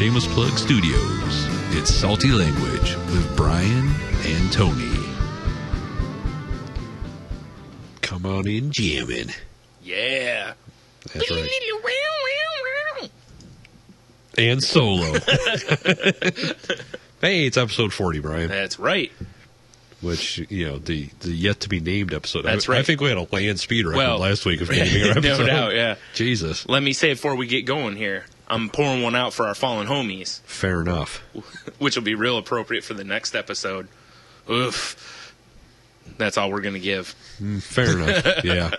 Shameless Plug Studios. It's Salty Language with Brian and Tony. Come on in jamming. Yeah. That's right. And solo. Hey, it's episode 40, Brian. That's right. Which, you know, the yet to be named episode. That's right. I think we had a land speed record last week of naming our episode. No doubt, yeah. Jesus. Let me say it before we get going here. I'm pouring one out for our fallen homies. Fair enough. Which will be real appropriate for the next episode. Oof. That's all we're going to give. Fair enough, yeah.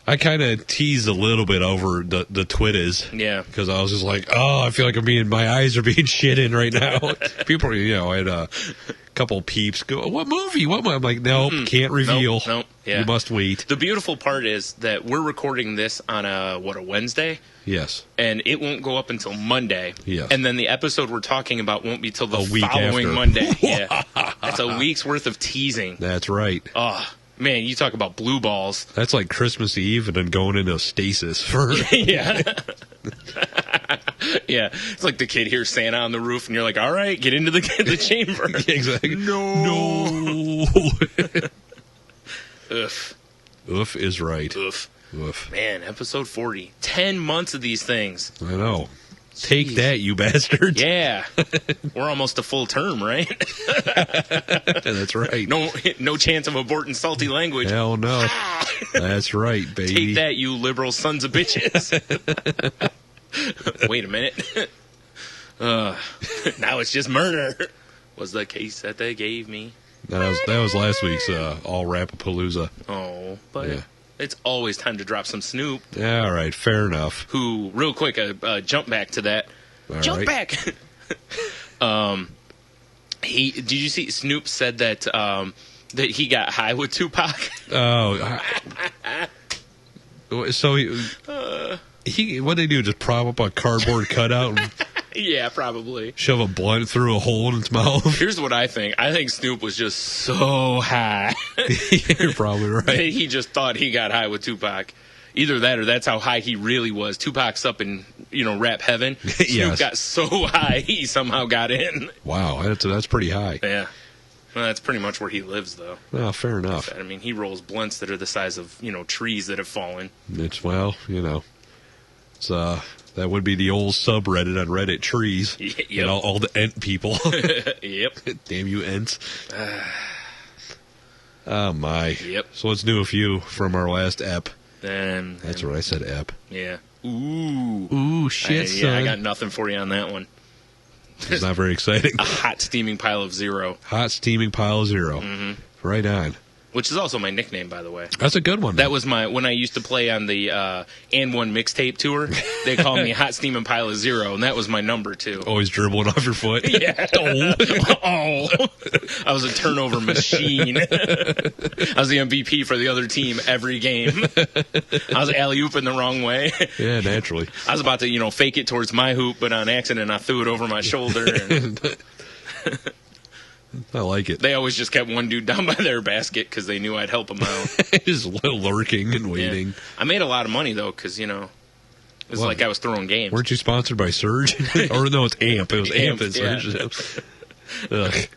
I kind of teased a little bit over the Twitters. Yeah. Because I was just like, my eyes are being shit in right now. People, I had a couple peeps go, what movie? I'm like, nope, can't reveal. Nope. Yeah. You must wait. The beautiful part is that we're recording this on a Wednesday? Yes. And it won't go up until Monday. Yes. And then the episode we're talking about won't be till the week following after. Monday. Yeah. That's a week's worth of teasing. That's right. Oh, man, you talk about blue balls. That's like Christmas Eve and then going into stasis for... Yeah. Yeah. It's like the kid hears Santa on the roof and you're like, all right, get into the chamber. Exactly. No. Oof. Oof is right. Oof. Oof. Man, episode 40. 10 months of these things. I know. Take that, you bastards. Yeah. We're almost a full term, right? That's right. No chance of aborting salty language. Hell no. That's right, baby. Take that, you liberal sons of bitches. Wait a minute. Now it's just murder. Was the case that they gave me. That was last week's All Rapapalooza. Oh, but yeah. It's always time to drop some Snoop. All right, fair enough. Who, real quick, jump back to that. All jump right. back. Did you see Snoop said that that he got high with Tupac? Oh, so he what they do? Just prop up a cardboard cutout and Yeah, probably. shove a blunt through a hole in its mouth? Here's what I think. I think Snoop was just so high. You're probably right. That he just thought he got high with Tupac. Either that or that's how high he really was. Tupac's up in, rap heaven. Snoop Yes. got so high he somehow got in. Wow, that's pretty high. Yeah. Well, that's pretty much where he lives, though. Well, fair enough. I mean, he rolls blunts that are the size of, trees that have fallen. It's it's that would be the old subreddit on Reddit, trees. Yep. And all the Ent people. Yep. Damn you Ents. Oh my. Yep. So what's new with you from our last ep? That's what I said, ep. Yeah. Ooh. Ooh, shit, son. Yeah, I got nothing for you on that one. It's not very exciting. A hot steaming pile of zero. Hot steaming pile of zero. Mm-hmm. Right on. Which is also my nickname, by the way. That's a good one. That was when I used to play on the And One mixtape tour. They called me Hot Steaming Pile of Zero, and that was my number, too. Always dribbling off your foot. Yeah. Oh. I was a turnover machine. I was the MVP for the other team every game. I was alley-ooping the wrong way. Yeah, naturally. I was about to, fake it towards my hoop, but on accident I threw it over my shoulder. And I like it. they always just kept one dude down by their basket because they knew I'd help him out. Just lurking and waiting. Yeah. I made a lot of money, though, because, it was like I was throwing games. Weren't you sponsored by Surge? Or no, it's AMP. It was AMP and Yeah. Surge.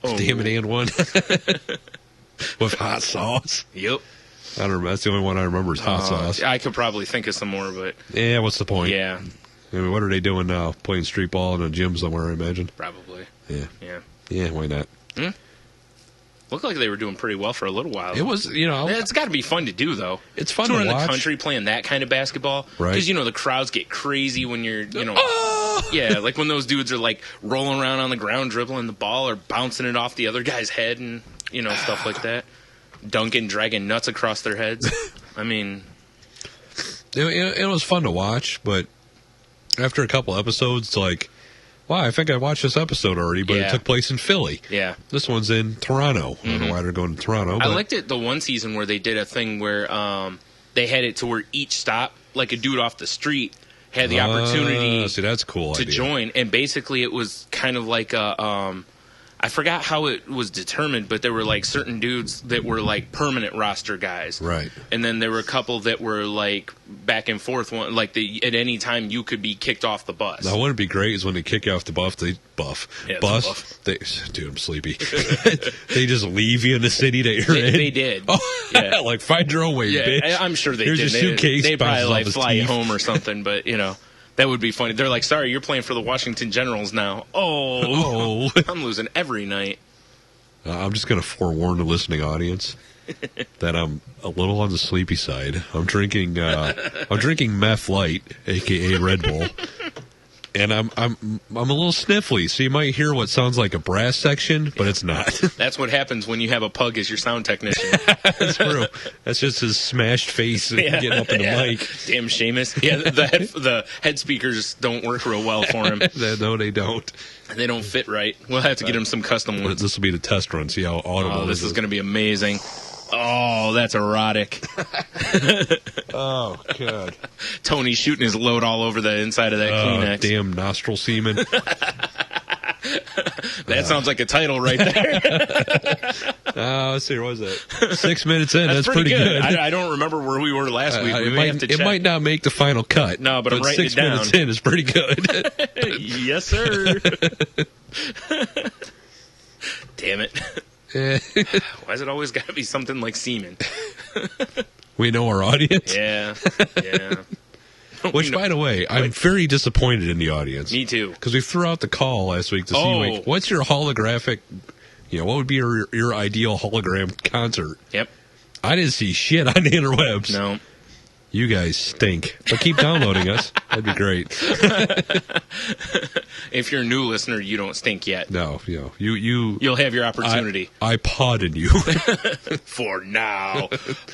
Damn it, and one. With hot sauce. Yep. I don't remember. That's the only one I remember is hot sauce. I could probably think of some more, but... Yeah, what's the point? Yeah, I mean, what are they doing now? Playing street ball in a gym somewhere, I imagine? probably. Yeah. Yeah. Yeah, why not? Looked like they were doing pretty well for a little while. It was, It's got to be fun to do, though. It's fun Touring to watch. the country playing that kind of basketball. Right. Because, the crowds get crazy when you're, Yeah, like when those dudes are, like, rolling around on the ground, dribbling the ball or bouncing it off the other guy's head and, stuff like that. Dunking, dragging nuts across their heads. I mean... It was fun to watch, but after a couple episodes, it's like, wow, I think I watched this episode already, but Yeah. it took place in Philly. Yeah. This one's in Toronto. I don't know why they're going to Toronto. I But liked it the one season where they did a thing where they had it to where each stop, like a dude off the street, had the opportunity see, that's a cool to idea. join. And basically it was kind of like I I forgot how it was determined, but there were like certain dudes that were like permanent roster guys, Right. And then there were a couple that were like back and forth. One like at any time you could be kicked off the bus. Now, wouldn't it be great is when they kick you off the bus. Yeah, Bus. Dude, I'm sleepy. They just leave you in the city that you're in. They did. Oh, Yeah. like find your own way, Yeah, bitch. I'm sure they Here's did. your suitcase. They probably bounces like off his fly you teeth. home or something, but that would be funny. They're like, sorry, you're playing for the Washington Generals now. Oh. I'm losing every night. I'm just going to forewarn the listening audience that I'm a little on the sleepy side. I'm drinking Meth Light, aka Red Bull, and I'm a little sniffly. So you might hear what sounds like a brass section, but it's not. That's what happens when you have a pug as your sound technician. That's true. That's just his smashed face getting up in the mic. Damn Seamus. Yeah, the head speakers don't work real well for him. No, they don't. They don't fit right. We'll have to get him some custom ones. This will be the test run. See how audible this is going to be amazing. Oh, that's erotic. Oh, God. Tony's shooting his load all over the inside of that Kleenex. Damn nostril semen. That sounds like a title right there. Let's see, what was that? 6 minutes in, that's pretty good. I don't remember where we were last week. It might not make the final cut. No, but I'm writing 6 it down. minutes in is pretty good. Yes, sir. Damn it. Why is it always got to be something like semen? We know our audience. Yeah. Which, by the way, I'm very disappointed in the audience. Me too. Because we threw out the call last week to see, like, what's your holographic, what would be your ideal hologram concert? Yep. I didn't see shit on the interwebs. No. You guys stink. But keep downloading us. That'd be great. If you're a new listener, you don't stink yet. No, you'll have your opportunity. I pardon you. For now.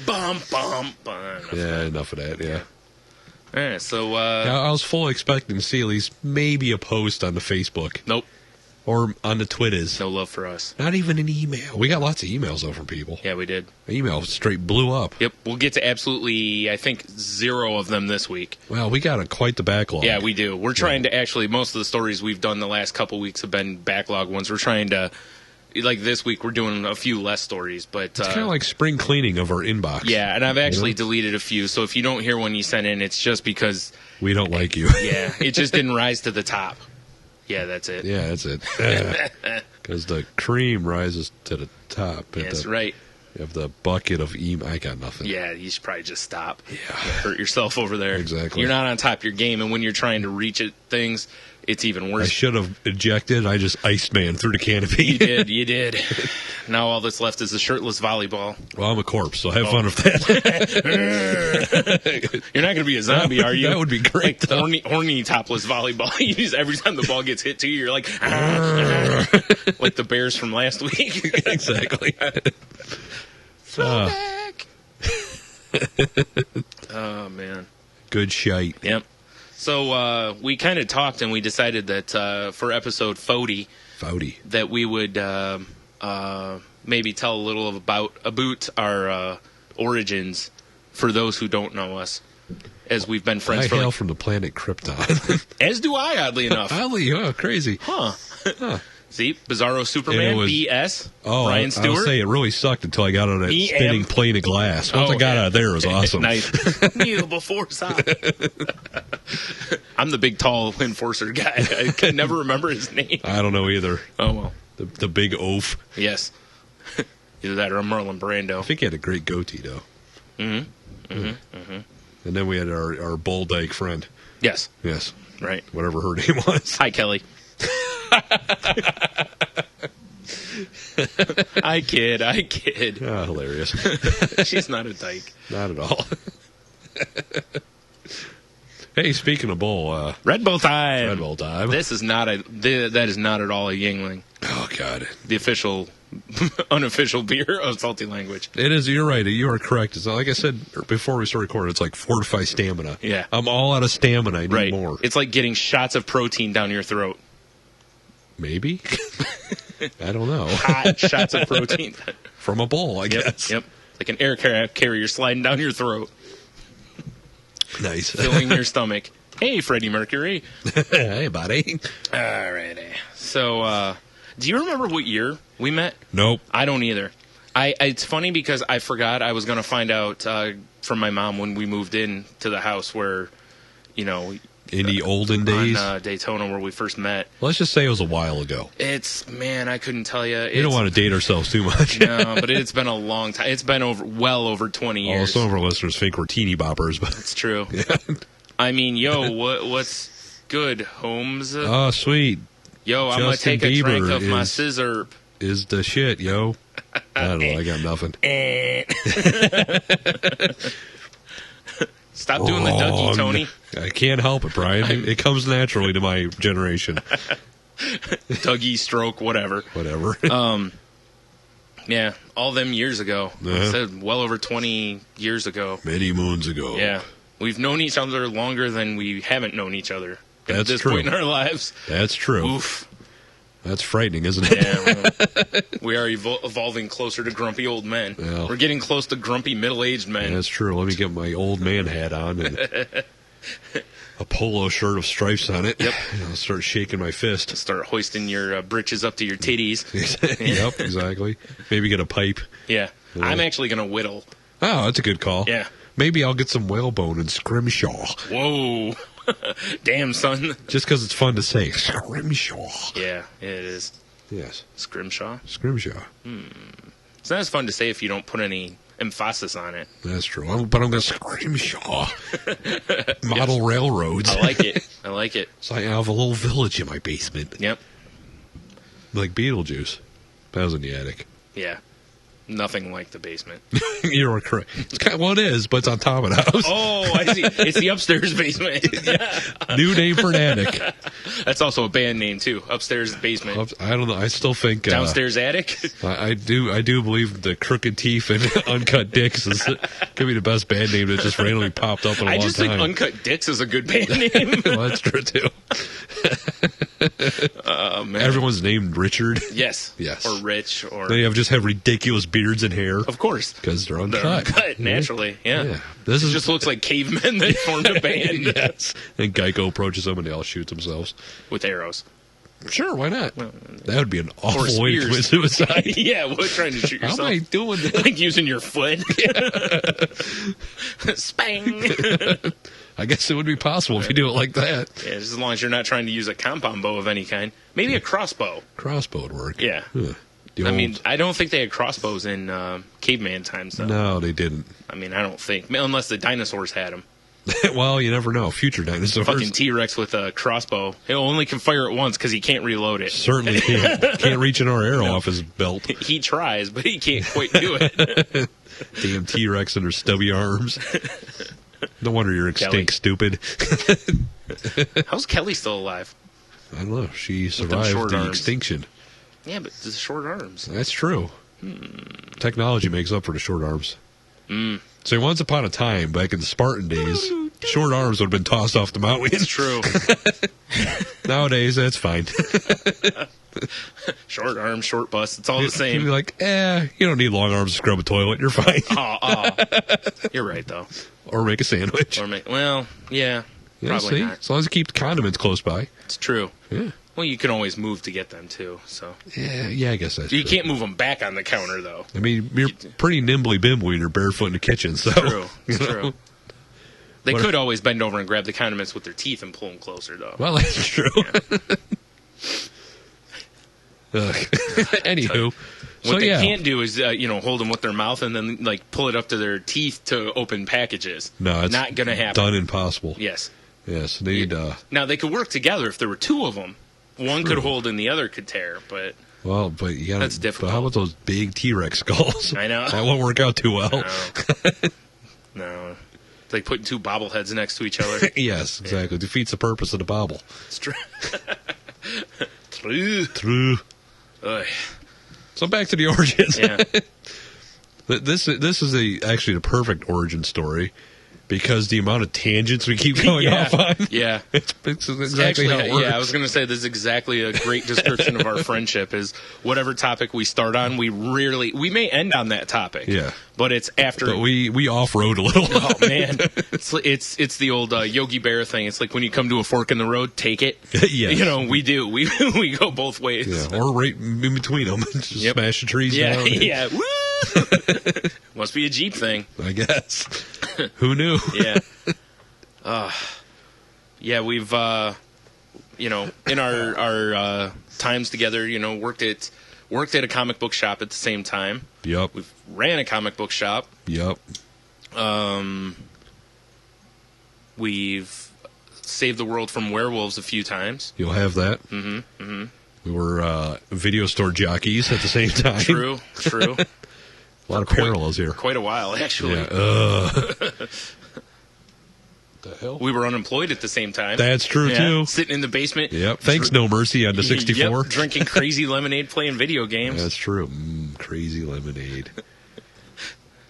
Bum, bum, bum. Enough of that, yeah. All right, so... I was fully expecting to see at least maybe a post on the Facebook. Nope. Or on the Twitters. No love for us. Not even an email. We got lots of emails, though, from people. Yeah, we did. Email straight blew up. Yep, we'll get to absolutely, I think, 0 of them this week. Well, we got quite the backlog. Yeah, we do. We're trying to actually, most of the stories we've done the last couple weeks have been backlog ones. We're trying to... Like this week, we're doing a few less stories, but... It's kind of like spring cleaning of our inbox. Yeah, and I've actually deleted a few, so if you don't hear one you sent in, it's just because... We don't like you. Yeah, it just didn't rise to the top. Yeah, that's it. Yeah, that's it. Because the cream rises to the top. That's right. You have the bucket of I got nothing. Yeah, you should probably just stop. Yeah. Hurt yourself over there. Exactly. You're not on top of your game, and when you're trying to reach at things... It's even worse. I should have ejected. I just Iceman through the canopy. You did. Now all that's left is the shirtless volleyball. Well, I'm a corpse, so have fun with that. You're not going to be a zombie, are you? That would be great. Like horny topless volleyball. You just, every time the ball gets hit to you, you're like, like the Bears from last week. Exactly. Throwback. Oh, man. Good shite. Yep. So we kind of talked and we decided that for episode 40, that we would maybe tell a little about our origins for those who don't know us, as we've been friends for... I hail from the planet Krypton. As do I, oddly enough. Crazy. Huh. See, Bizarro Superman, BS, Ryan Stewart. I'll say it really sucked until I got out of that spinning plane of glass. Once I got out of there, it was awesome. Nice. Kneel before Sop. I'm the big, tall enforcer guy. I can never remember his name. I don't know either. Oh, well. The big oaf. Yes. Either that or a Marlon Brando. I think he had a great goatee, though. Mm-hmm. Mm-hmm. Mm-hmm. And then we had our Bull Dyke friend. Yes. Yes. Right. Whatever her name was. Hi, Kelly. I kid. Oh, hilarious. She's not a dyke. Not at all. Hey, speaking of bull, Red Bull time. Red Bull time. That is not at all a Yingling. Oh God. The official, unofficial beer of Salty Language. It is. You're right. You are correct. It's like I said before we started recording. It's like fortify stamina. Yeah. I'm all out of stamina. I need more. It's like getting shots of protein down your throat. Maybe. I don't know. Hot shots of protein from a bull, I guess. Yep. Like an air carrier sliding down your throat. Nice. Filling your stomach. Hey, Freddie Mercury. Hey, buddy. All righty. So, Do you remember what year we met? Nope. I don't either. It's funny because I forgot. I was going to find out from my mom when we moved in to the house where, in the olden days? On Daytona where we first met. Let's just say it was a while ago. I couldn't tell you. We don't want to date ourselves too much. No, but it's been a long time. It's been well over 20 years. Oh, some of our listeners think we're teeny boppers, but it's true. Yeah. I mean, what's good, Holmes? Oh, sweet. Yo, I'm going to take a drink of my scissor. Is the shit, yo. I don't know. I got nothing. Stop doing the Dougie, Tony. I can't help it, Brian. It comes naturally to my generation. Dougie, stroke, whatever. Whatever. Yeah, all them years ago. I said well over 20 years ago. Many moons ago. Yeah. We've known each other longer than we haven't known each other at this point in our lives. That's true. Oof. That's frightening, isn't it? Yeah, well, we are evolving closer to grumpy old men. Well, we're getting close to grumpy middle-aged men. That's true. Let me get my old man hat on and a polo shirt with stripes on it. Yep. I'll start shaking my fist. Start hoisting your britches up to your titties. Yep, exactly. Maybe get a pipe. Yeah. I'm actually going to whittle. Oh, that's a good call. Yeah. Maybe I'll get some whalebone and scrimshaw. Whoa. Damn, son. Just because it's fun to say. Scrimshaw. Yeah, it is. Yes. Scrimshaw? Scrimshaw. It's not as fun to say if you don't put any emphasis on it. That's true. But I'm going to scrimshaw. Model railroads. I like it. So I have a little village in my basement. Yep. Like Beetlejuice. That was in the attic. Yeah. Nothing like the basement. You're correct. It's kind of, well, it is, but it's on top of the house. Oh, I see. It's the upstairs basement. New name for an attic. That's also a band name too. Upstairs basement. I don't know. I still think downstairs attic. I do believe the Crooked Teeth and Uncut Dicks could be the best band name that just randomly popped up in a long time. I just think Uncut Dicks is a good band name. Well, that's true too. Man. Everyone's named Richard. Yes. Or Rich. Or they just have ridiculous beards and hair. Of course. Because they're uncut. Naturally. Yeah. This just looks like cavemen that formed a band. Yes. And Geico approaches them and they all shoot themselves. With arrows. Sure, why not? Well, that would be an awful way to commit suicide. Yeah, what, trying to shoot yourself? How am I doing that? Like using your foot. Spang. I guess it would be possible if you do it like that. Yeah, just as long as you're not trying to use a compound bow of any kind. Maybe a crossbow. Crossbow would work. Yeah. I mean, I don't think they had crossbows in caveman times, though. No, they didn't. I mean, I don't think. Unless the dinosaurs had them. Well, you never know. Future dinosaurs. Fucking T-Rex with a crossbow. He only can fire it once because he can't reload it. Certainly can't. Can't reach an arrow off his belt. He tries, but he can't quite do it. Damn T-Rex and her stubby arms. No wonder you're extinct, stupid. How's Kelly still alive? I don't know. She survived the extinction. Yeah, but the short arms. That's true. Technology makes up for the short arms. So once upon a time, back in the Spartan days, short arms would have been tossed off the mountain. It's true. Nowadays, that's fine. Short arms, short bust, it's all the same. You'd be like, you don't need long arms to scrub a toilet. You're fine. You're right, though. Or make a sandwich. Yeah, probably not. As long as you keep the condiments close by. It's true. Yeah. Well, you can always move to get them, too. So Yeah, I guess that's true. You true. can't move them back on the counter, though. I mean, you're pretty nimbly bimble when you're barefoot in the kitchen. So. It's true. They could always bend over and grab the condiments with their teeth and pull them closer, though. Well, that's true. Anywho. What they can't do is, hold them with their mouth and then, pull it up to their teeth to open packages. No, it's not going to happen. Done impossible. Yes. Yes. They need, Now, they could work together if there were two of them. One could hold and the other could tear, but... Well, but you gotta... That's difficult. But how about those big T-Rex skulls? I know. That won't work out too well. No. It's like putting two bobbleheads next to each other. Yes, exactly. Defeats the purpose of the bobble. It's true. True. So back to the origins. Yeah. This is actually the perfect origin story. Because the amount of tangents we keep going off on. Yeah. It's exactly how it works. Yeah, I was going to say this is exactly a great description of our friendship is whatever topic we start on, we may end on that topic. Yeah. But it's after. But we off-road a little. Oh, man. It's the old Yogi Bear thing. It's like when you come to a fork in the road, take it. Yeah. You know, we do. We go both ways. Yeah, or right in between them. Just smash the trees down. Yeah. Woo! Must be a Jeep thing. I guess. Who knew? Yeah. Yeah, we've, in our times together, worked at a comic book shop at the same time. Yep. We've ran a comic book shop. Yep. We've saved the world from werewolves a few times. You'll have that. Mm-hmm. Mm-hmm. We were video store jockeys at the same time. True. A lot of parallels here. Quite a while, actually. Yeah. The hell? We were unemployed at the same time. That's true, too. Sitting in the basement. Yep. Thanks, No Mercy on the 64. Yep, drinking crazy lemonade, playing video games. That's true. Crazy lemonade.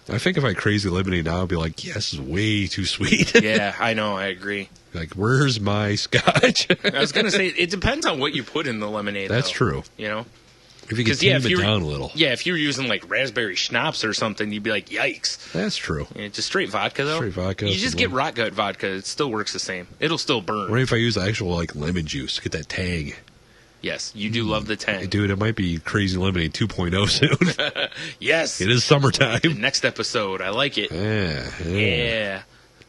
I think if I crazy lemonade now, I'll be like, yeah, this is way too sweet. Yeah, I know. I agree. Like, where's my scotch? I was going to say, it depends on what you put in the lemonade, That's true. You know? If you could tame it down a little. Yeah, if you were using, like, raspberry schnapps or something, you'd be like, yikes. That's true. Yeah, just straight vodka, though. Straight vodka. You just get rot gut vodka. It still works the same. It'll still burn. What if I use actual, like, lemon juice? Get that tang. Yes, you do love the tang. Dude, it might be Crazy Lemonade 2.0 soon. Yes. It is summertime. The next episode. I like it. Yeah.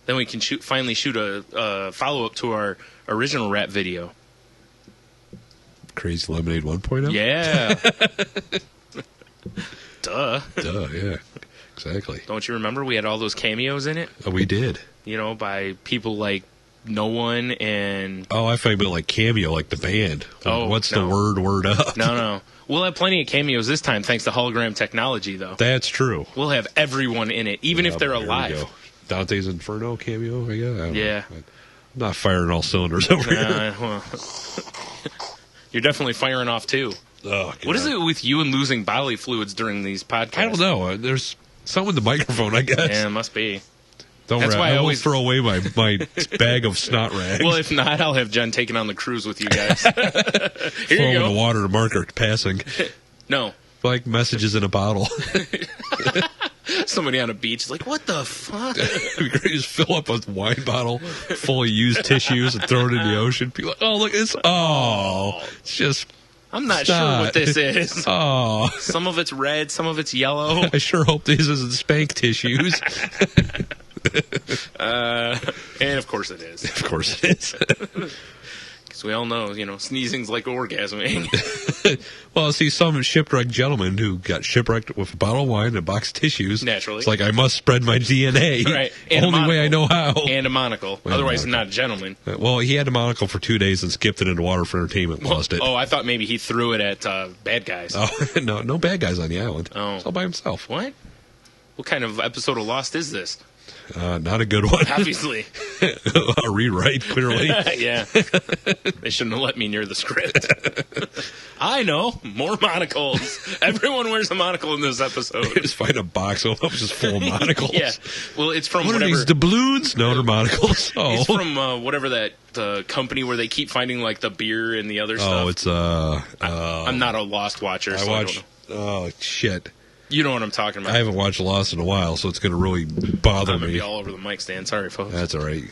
Then we can finally shoot a follow-up to our original rap video. Crazy Lemonade 1.0? Yeah. Duh, yeah. Exactly. Don't you remember we had all those cameos in it? Oh, we did. By people like No One and... Oh, I thought you meant like Cameo, like the band. What's the word up? No. We'll have plenty of cameos this time thanks to hologram technology, though. That's true. We'll have everyone in it, even if they're alive. Dante's Inferno cameo, I guess? Yeah. I'm not firing all cylinders over here. You're definitely firing off, too. Oh, God. What is it with you and losing bodily fluids during these podcasts? I don't know. There's something with the microphone, I guess. Yeah, it must be. That's why I always throw away my bag of snot rags. Well, if not, I'll have Jen taking on the cruise with you guys. Here throw you go. in the water to mark our passing. No. Like messages in a bottle. Somebody on a beach is like, what the fuck? Just fill up a wine bottle full of used tissues and throw it in the ocean. People like, oh, look, it's just... I'm not sure what this is. Oh. Some of it's red, some of it's yellow. I sure hope this isn't spank tissues. And of course it is. Of course it is. Because we all know, sneezing's like orgasming. Well, see, some shipwrecked gentleman who got shipwrecked with a bottle of wine and a box of tissues. Naturally. It's like, I must spread my DNA. Right. And only way I know how. And a monocle. Well, otherwise, not a gentleman. Well, he had a monocle for 2 days and skipped it into water for entertainment. Lost it. Oh, I thought maybe he threw it at bad guys. Oh, no bad guys on the island. Oh. It's all by himself. What? What kind of episode of Lost is this? Not a good one. Obviously. A rewrite, clearly. Yeah. They shouldn't have let me near the script. I know. More monocles. Everyone wears a monocle in this episode. Just find a box of them just full of monocles. Yeah. Well, it's from what are these, doubloons? No, they're monocles. Oh. It's from whatever the company where they keep finding like the beer and the other stuff. Oh, it's I'm not a Lost watcher, so I don't know. Oh, shit. You know what I'm talking about. I haven't watched Lost in a while, so it's going to really bother I'm going to me. be all over the mic stand. Sorry, folks. That's all right.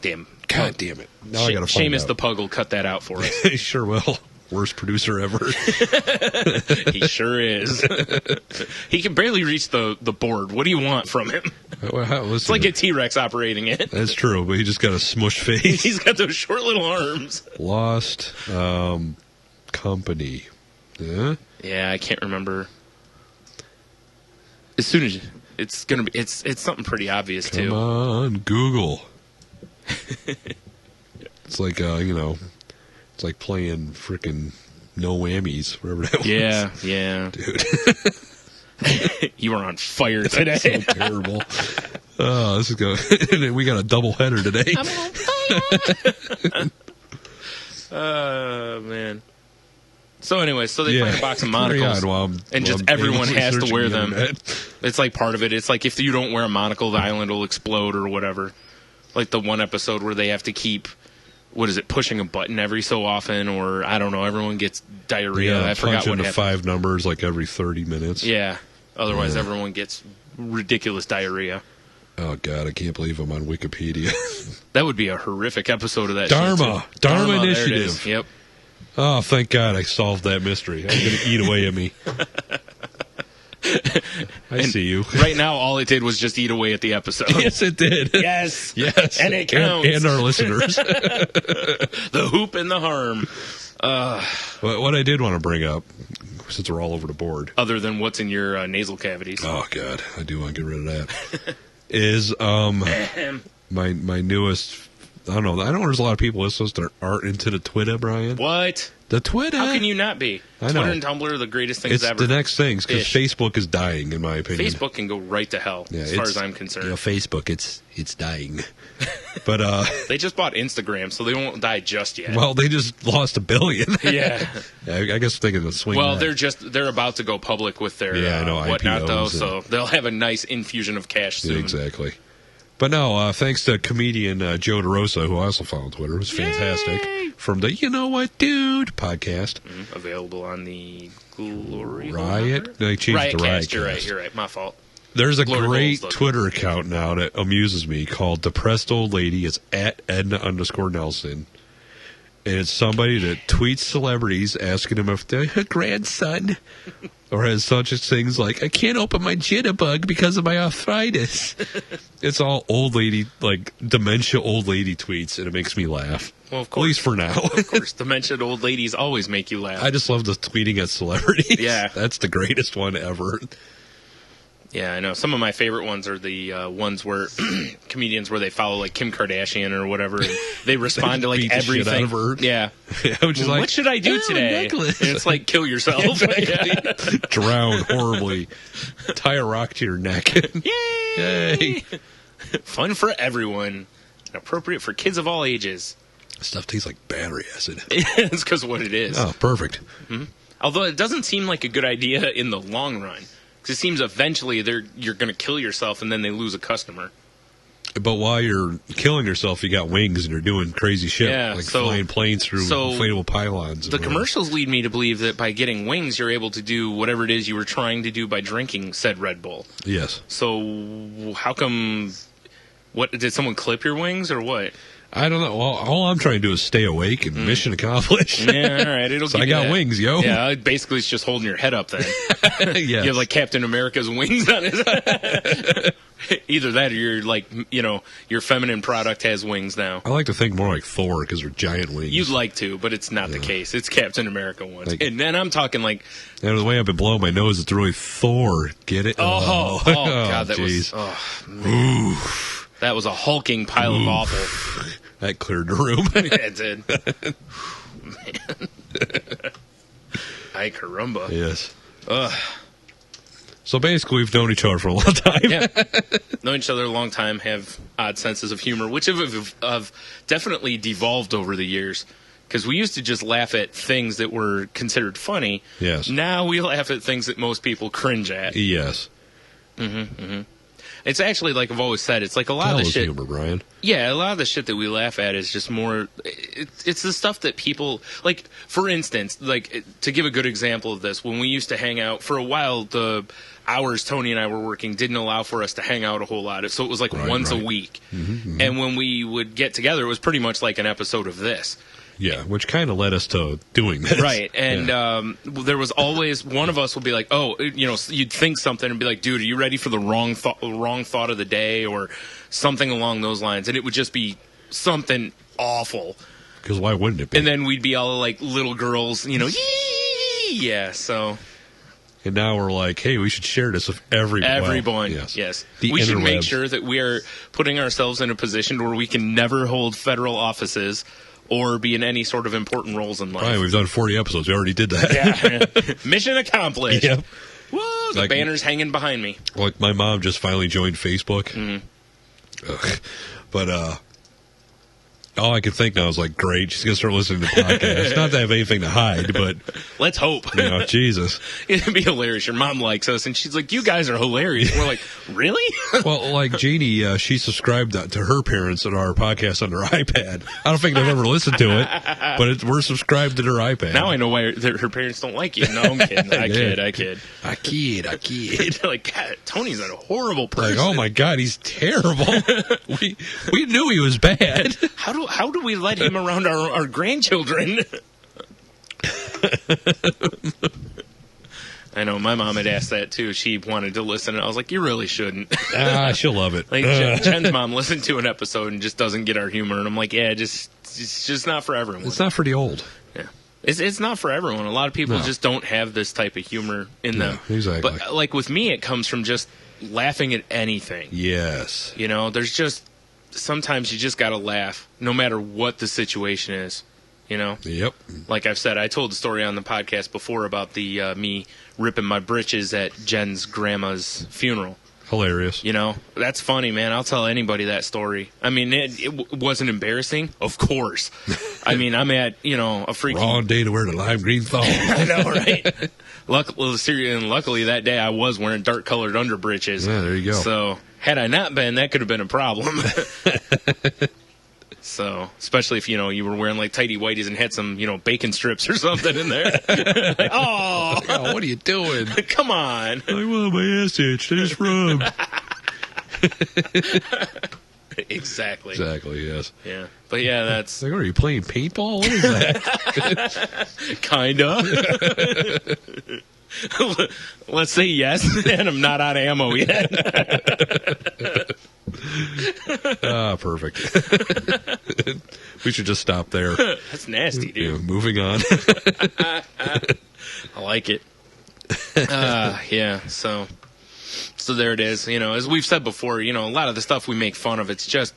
Damn. God damn it. Now I got to find Seamus out. the Pug will cut that out for us. He sure will. Worst producer ever. He sure is. He can barely reach the board. What do you want from him? It's like a T-Rex operating it. That's true, but he just got a smush face. He's got those short little arms. Lost Company. Yeah? Yeah, I can't remember. As soon as it's gonna be, it's something pretty obvious too. Come on, Google. It's like it's like playing frickin' No Whammies, whatever that was. Yeah, dude. You are on fire today. So terrible. Oh, this is going. We got a double header today. I'm on fire. Oh man. So anyway, they find a box of monocles, and just everyone has to wear them. It's like part of it. It's like if you don't wear a monocle, the island will explode or whatever. Like the one episode where they have to keep, pushing a button every so often, or I don't know, everyone gets diarrhea. Yeah, I forgot punch what into happened. 5 numbers like every 30 minutes. Yeah, otherwise everyone gets ridiculous diarrhea. Oh, God, I can't believe I'm on Wikipedia. That would be a horrific episode of that Dharma Initiative. There it is. Yep. Oh, thank God I solved that mystery. I'm going to eat away at me. I see you. Right now, all it did was just eat away at the episode. Yes, it did. Yes. Yes. And it counts. And our listeners. The hoop and the harm. What I did want to bring up, since we're all over the board. Other than what's in your nasal cavities. Oh, God. I do want to get rid of that. Is my newest... I don't know. I know there's a lot of people listening that aren't into the Twitter, Brian. What? The Twitter? How can you not be? I know. Twitter and Tumblr are the greatest things ever. It's the next things, because Facebook is dying, in my opinion. Facebook can go right to hell, as far as I'm concerned. Facebook, it's dying. But they just bought Instagram, so they won't die just yet. Well, they just lost $1 billion. Yeah. I guess they're thinking of swing. Well, they're about to go public with their whatnot, though, so they'll have a nice infusion of cash soon. Yeah, exactly. But no, thanks to comedian Joe DeRosa, who I also follow on Twitter. It was fantastic. Yay! From the You Know What Dude podcast. Available on the Glory Riot? No, they changed it to Riotcast. You're right. My fault. There's a Glory great Holes, Twitter account now that amuses me called Depressed Old Lady. It's at Edna_Nelson. And it's somebody that tweets celebrities asking them if they're her grandson or has such things like, I can't open my jitterbug because of my arthritis. It's all old lady, like dementia old lady tweets, and it makes me laugh. Well, of course. At least for now. Of course, dementia old ladies always make you laugh. I just love the tweeting at celebrities. Yeah. That's the greatest one ever. Yeah, I know. Some of my favorite ones are the ones where comedians where they follow like Kim Kardashian or whatever, and they respond to like Beat the shit everything. out of her. Yeah. Which is like, what should I do today? And it's like kill yourself. Exactly. Drown horribly. Tie a rock to your neck. Yay! Fun for everyone. And appropriate for kids of all ages. Stuff tastes like battery acid. It's because of what it is. Oh, perfect. Mm-hmm. Although it doesn't seem like a good idea in the long run. Because it seems eventually you're going to kill yourself and then they lose a customer. But while you're killing yourself, you got wings and you're doing crazy shit. Yeah, like flying planes through inflatable pylons. The commercials lead me to believe that by getting wings, you're able to do whatever it is you were trying to do by drinking said Red Bull. Yes. So how come... What did someone clip your wings or what? I don't know. Well, all I'm trying to do is stay awake and mission accomplished. Yeah, all right. It'll so give I got you wings, yo. Yeah, basically it's just holding your head up then. Yes. You have like Captain America's wings on his Either that or you're like, your feminine product has wings now. I like to think more like Thor because they're giant wings. You'd like to, but it's not the case. It's Captain America ones. And then I'm talking like... And the way I've been blowing my nose, it's really Thor. Get it? Oh God, that geez. was... Oh, man. That was a hulking pile of awful. That cleared the room. Yeah, it did. Man. Ay, caramba. Yes. Ugh. So basically, we've known each other for a long time. Yeah. Known each other a long time, have odd senses of humor, which have definitely devolved over the years. Because we used to just laugh at things that were considered funny. Yes. Now we laugh at things that most people cringe at. Yes. It's actually, like I've always said, it's like a lot of the shit. Humor, Brian. Yeah, a lot of the shit that we laugh at is just more. It's the stuff that people like. For instance, like to give a good example of this, when we used to hang out for a while, the hours Tony and I were working didn't allow for us to hang out a whole lot. So it was like once a week, and when we would get together, it was pretty much like an episode of this. Yeah, which kind of led us to doing this. Right, and there was always one of us would be like, oh, you'd think something and be like, dude, are you ready for the wrong thought of the day or something along those lines? And it would just be something awful. Because why wouldn't it be? And then we'd be all like little girls, yee! Yeah, so... And now we're like, hey, we should share this with everyone. Everyone, yes. We should make sure that we are putting ourselves in a position where we can never hold federal offices or be in any sort of important roles in life. Right, we've done 40 episodes. We already did that. Yeah. Mission accomplished. Yep. Woo, the banner's hanging behind me. Like, my mom just finally joined Facebook. But, All I could think now was like, great, she's going to start listening to podcasts. Not to have anything to hide, but... Let's hope. Jesus. It'd be hilarious. Your mom likes us, and she's like, you guys are hilarious. We're like, really? Well, like Jeannie, she subscribed to her parents at our podcast on their iPad. I don't think they've ever listened to it, but we're subscribed to their iPad. Now I know why her parents don't like you. No, I'm kidding. I kid. I kid. Like, God, Tony's a horrible person. Like, oh my God, he's terrible. we knew he was bad. How do we let him around our grandchildren? I know, my mom had asked that too. She wanted to listen, and I was like, you really shouldn't. She'll love it. Like, Jen's mom listened to an episode and just doesn't get our humor, and I'm like, yeah, it's just not for everyone. It's not for the old. Yeah. It's not for everyone. A lot of people just don't have this type of humor in them. Exactly. But, like, with me, it comes from just laughing at anything. Yes. You know, there's just... Sometimes you just gotta laugh, no matter what the situation is, you know? Yep. Like I've said, I told the story on the podcast before about the me ripping my britches at Jen's grandma's funeral. Hilarious. You know? That's funny, man. I'll tell anybody that story. I mean, it wasn't embarrassing? Of course. I mean, I'm at, a freaking... Wrong day to wear the lime green thong. I know, right? Luckily that day I was wearing dark-colored underbritches. Yeah, there you go. So... Had I not been, that could have been a problem. So, especially if, you were wearing, like, tighty whities and had some, bacon strips or something in there. Like, oh, what are you doing? Come on. I want my ass itch. Just rub. Exactly. Exactly, yes. Yeah. But, yeah, that's... Like, are you playing paintball? What is that? Kinda. Let's say yes, and I'm not out of ammo yet. Perfect. We should just stop there. That's nasty, dude. Moving on. I like it. Yeah, so there it is. As we've said before, a lot of the stuff we make fun of, it's just...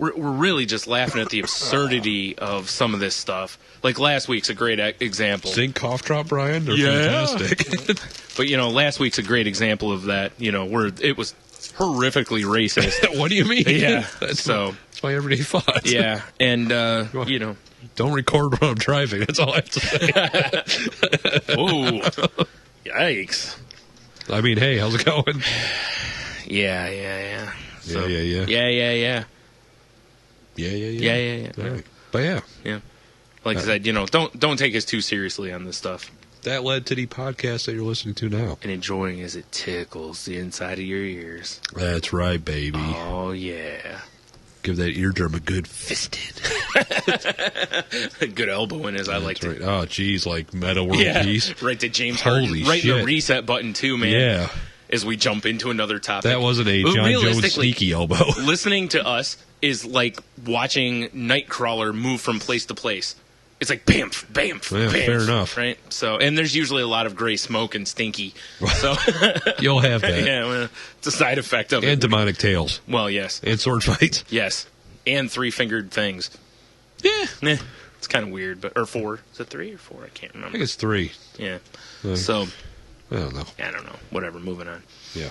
We're really just laughing at the absurdity of some of this stuff. Like last week's a great example. Zinc cough drop, Brian? They're fantastic. But, last week's a great example of that, where it was horrifically racist. What do you mean? Yeah. That's my everyday thought. Yeah. And, Don't record when I'm driving. That's all I have to say. Whoa. Yikes. I mean, hey, how's it going? Yeah. So, Yeah. Yeah. All right. But yeah. Like I said, don't take us too seriously on this stuff. That led to the podcast that you're listening to now. And enjoying as it tickles the inside of your ears. That's right, baby. Oh, yeah. Give that eardrum a good fisted. A good elbowing, as I like to. Right. Oh, geez, like Meta World Peace. Right to James Holy Harden. Right shit. in the reset button, too, man. Yeah. As we jump into another topic. That wasn't a John Jones sneaky elbow. Listening to us is like watching Nightcrawler move from place to place. It's like bamf, bamf, yeah, bamf. Fair enough. Right? So, and there's usually a lot of gray smoke and stinky. So You'll have that. Yeah, well, it's a side effect of it. And demonic tales. Well, yes. And sword fights. Yes. And three-fingered things. Yeah. It's kind of weird, but... Or four. Is it 3 or 4? I can't remember. I think it's 3. Yeah. So... I don't know. Whatever. Moving on. Yeah.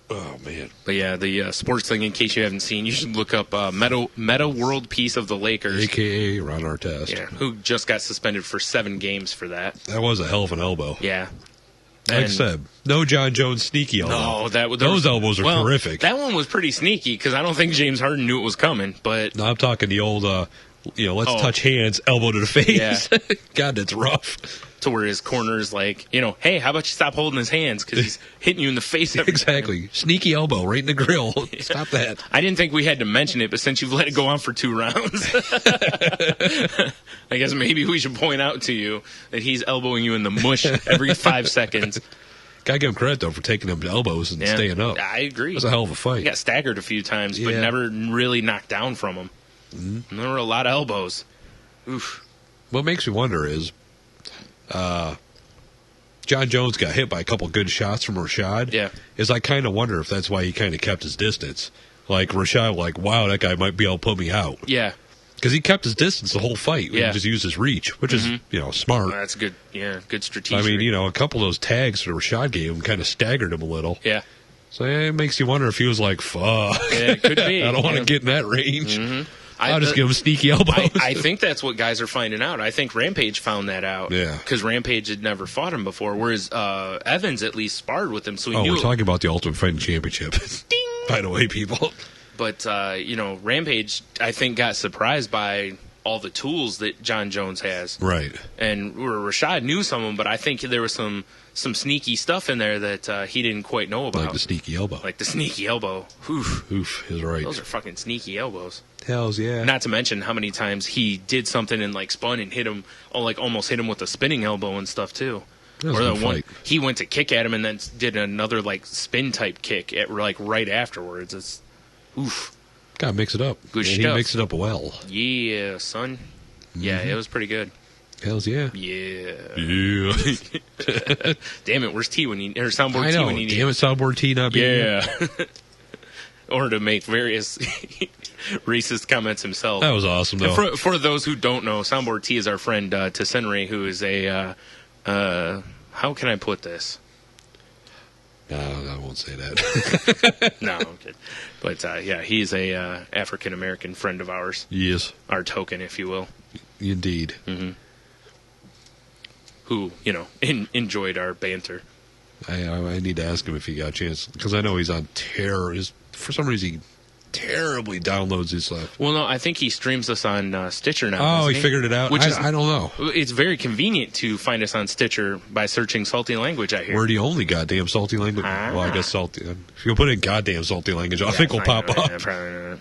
Oh, man. But yeah, the sports thing, in case you haven't seen, you should look up Meta World Peace of the Lakers. A.K.A. Ron Artest. Yeah, who just got suspended for 7 games for that. That was a hell of an elbow. Yeah. Like I said, no John Jones sneaky elbow. No, those elbows are terrific. That one was pretty sneaky, because I don't think James Harden knew it was coming, but... No, I'm talking the old, let's touch hands, elbow to the face. Yeah. God, that's rough. To where his corner's like, hey, how about you stop holding his hands, because he's hitting you in the face every Exactly. time. Sneaky elbow right in the grill. Stop that. I didn't think we had to mention it, but since you've let it go on for 2 rounds, I guess maybe we should point out to you that he's elbowing you in the mush every 5 seconds. Gotta give him credit, though, for taking them to elbows and staying up. I agree. It was a hell of a fight. He got staggered a few times, but never really knocked down from him. Mm-hmm. There were a lot of elbows. Oof. What makes me wonder is, John Jones got hit by a couple good shots from Rashad. Yeah. I kind of wonder if that's why he kind of kept his distance. Like, Rashad, wow, that guy might be able to put me out. Yeah. Because he kept his distance the whole fight. Yeah. He just used his reach, which is, smart. Well, that's good. Yeah, good strategic. I mean, a couple of those tags that Rashad gave him kind of staggered him a little. Yeah. So it makes you wonder if he was like, fuck. Yeah, it could be. I don't want to get in that range. Mm-hmm. I'll just give him sneaky elbows. I think that's what guys are finding out. I think Rampage found that out. Yeah. Because Rampage had never fought him before, whereas Evans at least sparred with him, so he knew. We're talking about the Ultimate Fighting Championship. Ding! By the way, people. But, Rampage, I think, got surprised by all the tools that John Jones has. Right. And Rashad knew some of them, but I think there was some sneaky stuff in there that he didn't quite know about. Like the sneaky elbow. Oof, is right. Those are fucking sneaky elbows. Hells yeah. Not to mention how many times he did something and like spun and hit him, almost hit him with a spinning elbow and stuff too. That was a good fight. He went to kick at him and then did another like spin type kick at like right afterwards. It's oof. Gotta mix it up. Good and stuff. He mixed it up well. Yeah, son. Mm-hmm. Yeah, it was pretty good. Hells yeah. Yeah. Yeah. Damn it, where's T when you or soundboard I T know. when you need Damn it, soundboard T not being yeah. Or to make various racist comments himself. That was awesome though. For those who don't know, soundboard T is our friend Tessenri, who is a how can I put this? No, I won't say that. No, I'm kidding. But he's a African American friend of ours. Yes. Our token, if you will. Indeed. Mm-hmm. Who, enjoyed our banter. I need to ask him if he got a chance, because I know he's on terror. For some reason, he terribly downloads his stuff. Well, no, I think he streams us on Stitcher now. Oh, he figured it out? I don't know. It's very convenient to find us on Stitcher by searching Salty Language, I hear. We're the only goddamn salty language. Well, I guess salty. If you put in goddamn salty language, I think we'll pop up.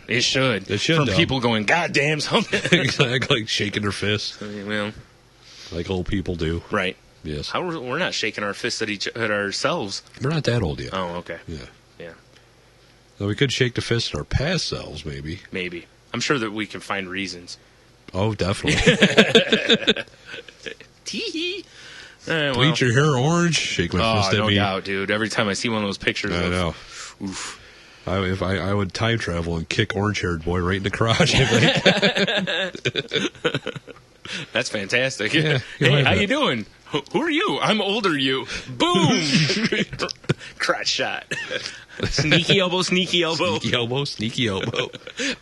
It should. It should. From people going, goddamn something. Exactly, like shaking their fists. Well, like old people do. Right. Yes. We're not shaking our fists at ourselves. We're not that old yet. Oh, okay. Yeah. Yeah. So we could shake the fist at our past selves, maybe. Maybe. I'm sure that we can find reasons. Oh, definitely. Tee-hee. Bleach your hair orange, shake my fist at me. No doubt, dude. Every time I see one of those pictures I know. Oof. I would time travel and kick orange-haired boy right in the crotch. That's fantastic. Yeah, hey, how you doing? Who are you? I'm older you. Boom! Crotch shot. Sneaky elbow, sneaky elbow. Sneaky elbow, sneaky elbow.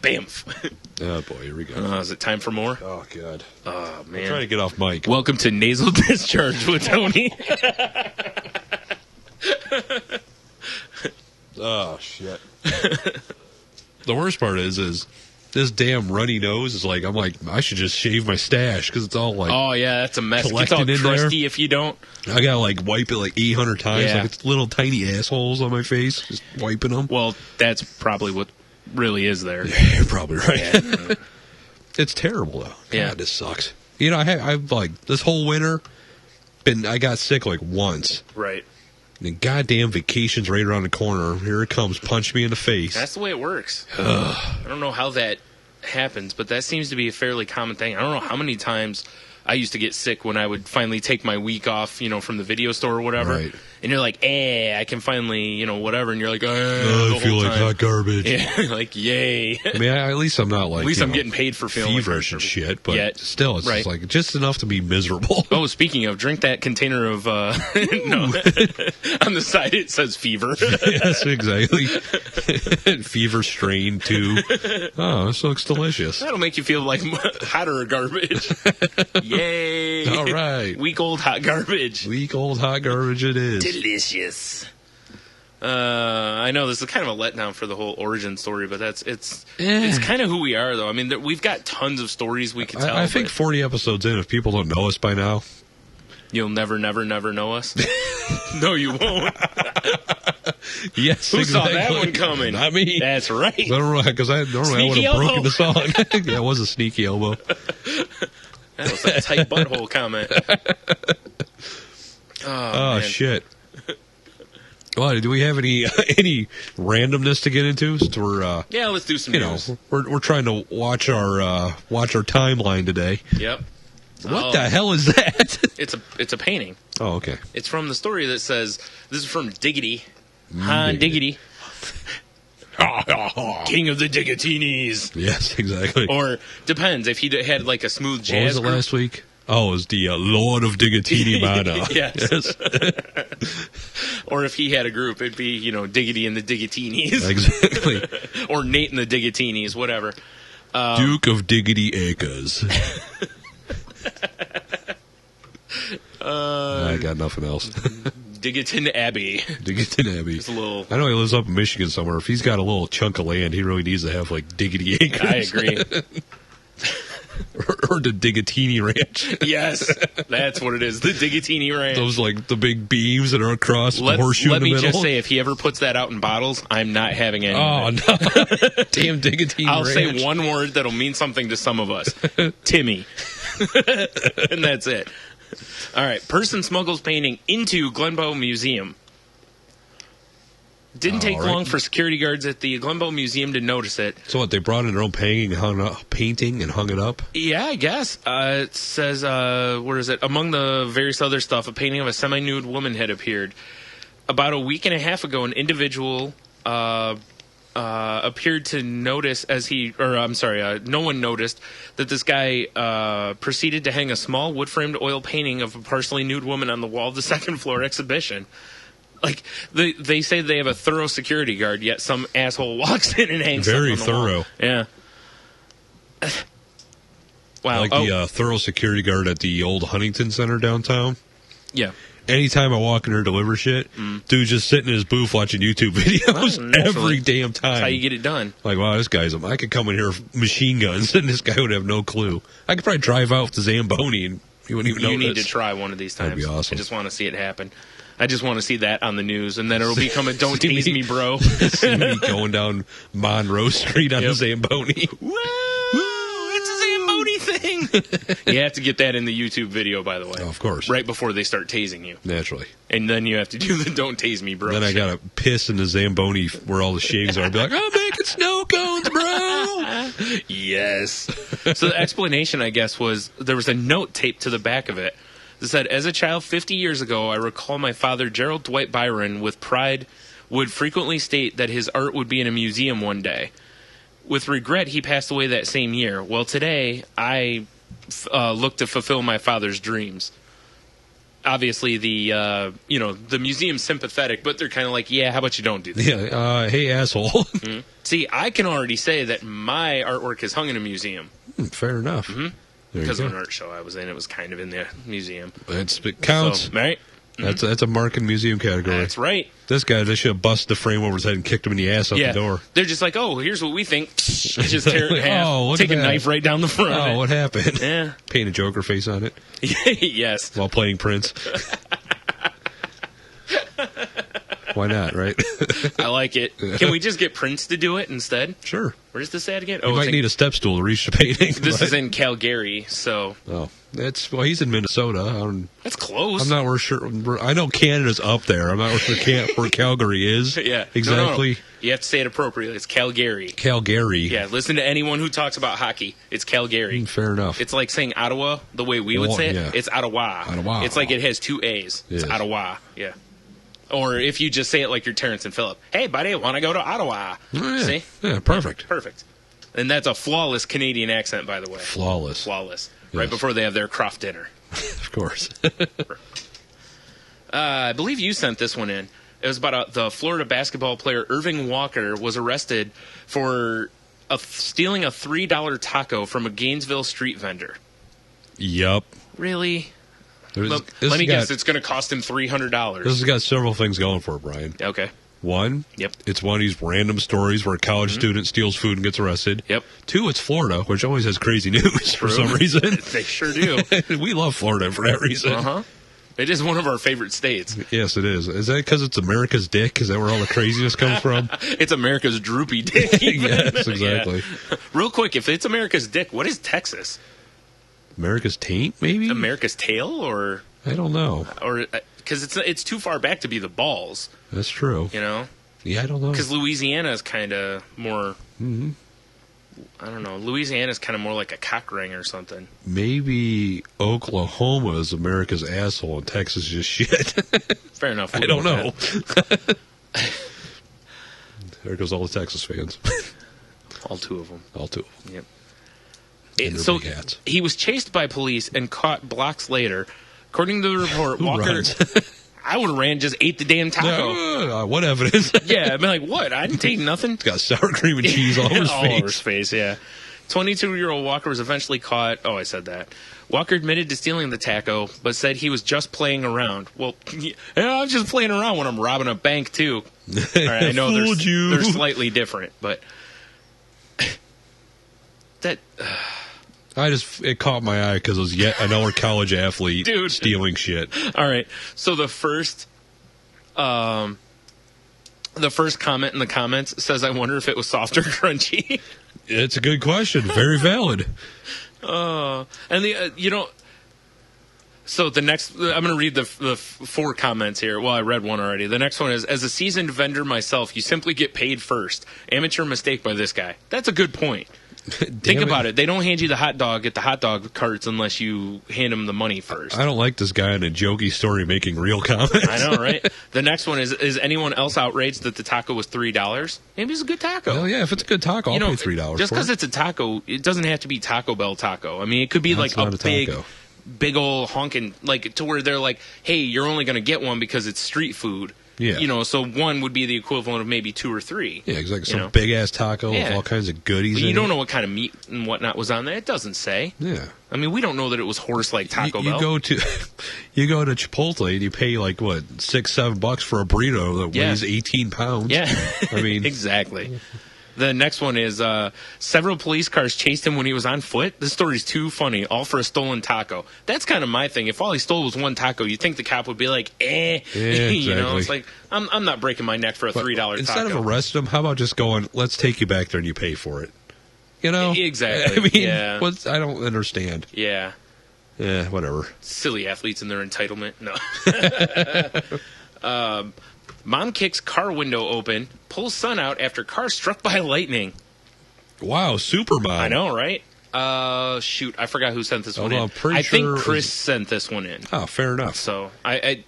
Bamf. Oh, boy, here we go. Is it time for more? Oh, God. Oh, man. I'm trying to get off mic. Welcome to Nasal Discharge with Tony. Oh, shit. The worst part is this damn runny nose is like, I'm like, I should just shave my stash because it's all like, oh yeah, that's a mess. It's all collected in crusty there. if you don't. I gotta like wipe it like 800 times. Yeah. Like it's little tiny assholes on my face, just wiping them. Well, that's probably what really is there. Yeah, you're probably right. Yeah. It's terrible though. God, Yeah. this sucks. I've like this whole winter I got sick like once. Right. And the goddamn vacation's right around the corner. Here it comes, punch me in the face. That's the way it works. I don't know how that happens, but that seems to be a fairly common thing. I don't know how many times I used to get sick when I would finally take my week off, from the video store or whatever. Right. And you're like, I can finally, whatever. And you're like, I feel like hot garbage. Yeah, like, yay. I mean, at least I'm not like, at least I'm getting paid for feeling feverish and shit, but Yet. still, it's Right. just like just enough to be miserable. Oh, speaking of, drink that container of, no, on the side it says fever. Yes, exactly. Fever strain 2. Oh, this looks delicious. That'll make you feel like hotter garbage. Yay. All right. Week old hot garbage. Week old hot garbage it is. Delicious. I know this is kind of a letdown for the whole origin story, but it's kind of who we are, though. I mean, we've got tons of stories we could tell. I think 40 episodes in, if people don't know us by now, you'll never know us. No, you won't. Yes, Who exactly. saw that one coming? Not me. That's right. I don't know, because I normally would have broken the song. That was a sneaky elbow. That was a tight butthole comment. Oh shit. Well, do we have any randomness to get into? So we're yeah, let's do some news. We're trying to watch our timeline today. Yep. What the hell is that? It's a painting. Oh, okay. It's from the story that says this is from Diggity. Diggity. King of the Digatinis. Yes, exactly. Or depends if he had like a smooth jazz. What was it group. last week? Oh, it was the Lord of Digatini Mana. Yes. Or if he had a group, it'd be Diggity and the Digatinis. Exactly. Or Nate and the Digatinis, whatever. Duke of Diggity Acres. I got nothing else. Diggiton Abbey. Diggiton Abbey. It's a little... I know he lives up in Michigan somewhere. If he's got a little chunk of land, he really needs to have, like, Diggity Acres. I agree. or the Diggatini Ranch. Yes, that's what it is. The Diggatini Ranch. Those, like, the big beams that are across the horseshoe in the middle. Let me just say, if he ever puts that out in bottles, I'm not having any. Oh, no. Damn Diggatini I'll Ranch. say one word that'll mean something to some of us. Timmy. And that's it. All right. Person smuggles painting into Glenbow Museum. Didn't take long for security guards at the Glenbow Museum to notice it. So what, they brought in their own painting and hung it up? Yeah, I guess. It says, where is it? Among the various other stuff, a painting of a semi-nude woman had appeared. About a week and a half ago, an individual appeared to notice no one noticed that this guy proceeded to hang a small wood-framed oil painting of a partially nude woman on the wall of the second floor exhibition. Like, they say they have a thorough security guard, yet some asshole walks in and hangs very something on the thorough. wall. Yeah. Wow. Like the thorough security guard at the old Huntington Center downtown. Yeah. Anytime I walk in there and deliver shit, dude's just sitting in his booth watching YouTube videos every damn time. That's how you get it done. Like, wow, this guy's... I could come in here with machine guns, and this guy would have no clue. I could probably drive out with the Zamboni, and he wouldn't even know. You need to try one of these times. That'd be awesome. I just want to see it happen. I just want to see that on the news, and then it'll become a "Don't tease me, bro." See me going down Monroe Street on the Zamboni. Woo! It's a Zamboni thing. You have to get that in the YouTube video, by the way. Oh, of course. Right before they start tasing you. Naturally. And then you have to do the "Don't tase me, bro." Then I gotta piss in the Zamboni where all the shaves are. I'd be like, "I'm making snow cones, bro." Yes. So the explanation, I guess, was there was a note taped to the back of it. It said, as a child 50 years ago, I recall my father, Gerald Dwight Byron, with pride, would frequently state that his art would be in a museum one day. With regret, he passed away that same year. Well, today, I look to fulfill my father's dreams. Obviously, the museum's sympathetic, but they're kind of like, yeah, how about you don't do that? Yeah, hey, asshole. Mm-hmm. See, I can already say that my artwork is hung in a museum. Fair enough. Mm-hmm. Because of an art show I was in, it was kind of in the museum. It counts. So, right? That's a mark in museum category. That's right. This guy, they should have busted the frame over his head and kicked him in the ass out the door. They're just like, oh, here's what we think. Just tear it in half. Oh, take a knife right down the front. Oh, what happened? Yeah. Paint a Joker face on it. Yes. While playing Prince. Why not, right? I like it. Can we just get Prince to do it instead? Sure. Where's this at again? You might need a step stool to reach the painting. This is in Calgary, so... Oh, he's in Minnesota. That's close. I'm not sure. I know Canada's up there. I'm not sure where Calgary is. Yeah. Exactly. No. You have to say it appropriately. It's Calgary. Calgary. Yeah, listen to anyone who talks about hockey. It's Calgary. Fair enough. It's like saying Ottawa the way we would say it. Yeah. It's Ottawa. Ottawa. It's like it has two A's. It's Ottawa. Yeah. Or if you just say it like you're Terrence and Phillip. Hey, buddy, want to go to Ottawa? Oh, yeah. See? Yeah, perfect. Perfect. And that's a flawless Canadian accent, by the way. Flawless. Flawless. Yes. Right before they have their Croft dinner. Of course. I believe you sent this one in. It was about the Florida basketball player Irving Walker was arrested for stealing a $3 taco from a Gainesville street vendor. Yup. Really? Let me guess, it's going to cost him $300. This has got several things going for it, Brian. Okay. One, yep, it's one of these random stories where a college student steals food and gets arrested. Yep. Two, it's Florida, which always has crazy news for some reason. They sure do. We love Florida for that reason. Uh-huh. It is one of our favorite states. Yes, it is. Is that because it's America's dick? Is that where all the craziness comes from? It's America's droopy dick. Yes, exactly. Yeah. Real quick, if it's America's dick, what is Texas? America's taint, maybe? America's tail, or... I don't know. Or because it's too far back to be the balls. That's true. You know? Yeah, I don't know. Because Louisiana is kind of more... Mm-hmm. I don't know. Louisiana is kind of more like a cock ring or something. Maybe Oklahoma is America's asshole and Texas is just shit. Fair enough. I don't know. There goes all the Texas fans. All two of them. All two of them. Yep. So he was chased by police and caught blocks later. According to the report, Walker... I would have ran, just ate the damn taco. What evidence? Yeah, I'd be like, what? I didn't take nothing. It's got sour cream and cheese all over his face. All over his face, yeah. 22-year-old Walker was eventually caught. Oh, I said that. Walker admitted to stealing the taco, but said he was just playing around. Well, yeah, I was just playing around when I'm robbing a bank, too. All right, I know they're slightly different, but that... It caught my eye because it was yet another college athlete Dude. stealing shit. All right, so the first comment in the comments says, I wonder if it was soft or crunchy. It's a good question. Very valid. And so the next, I'm going to read the 4 comments here. Well, I read one already. The next one is, as a seasoned vendor myself, you simply get paid first. Amateur mistake by this guy. That's a good point. Think about it. They don't hand you the hot dog at the hot dog carts unless you hand them the money first. I don't like this guy in a jokey story making real comments. I know, right? The next one is anyone else outraged that the taco was $3? Maybe it's a good taco. Well, yeah, if it's a good taco, I'll pay $3 Just because it's a taco, it doesn't have to be Taco Bell taco. I mean, it could be like a big old honking, like to where they're like, hey, you're only going to get one because it's street food. Yeah. So one would be the equivalent of maybe 2 or 3. Yeah, exactly. Some big-ass taco with all kinds of goodies but you don't know what kind of meat and whatnot was on there. It doesn't say. Yeah. I mean, we don't know that it was horse like Taco Bell. You go to Chipotle and you pay like, what, $6-7 for a burrito that weighs 18 pounds. Yeah. I mean. Exactly. The next one is several police cars chased him when he was on foot. This story's too funny, all for a stolen taco. That's kind of my thing. If all he stole was one taco, you'd think the cop would be like, Yeah, exactly. It's like, I'm not breaking my neck for a $3 taco. Instead of arresting him, how about just going, let's take you back there and you pay for it? Exactly. I mean, yeah. I don't understand. Yeah. Yeah, whatever. Silly athletes and their entitlement. No. Mom kicks car window open, pulls son out after car struck by lightning. Wow, super mom. I know, right? Shoot, I forgot who sent this one in. I think Chris sent this one in. Oh, fair enough. So I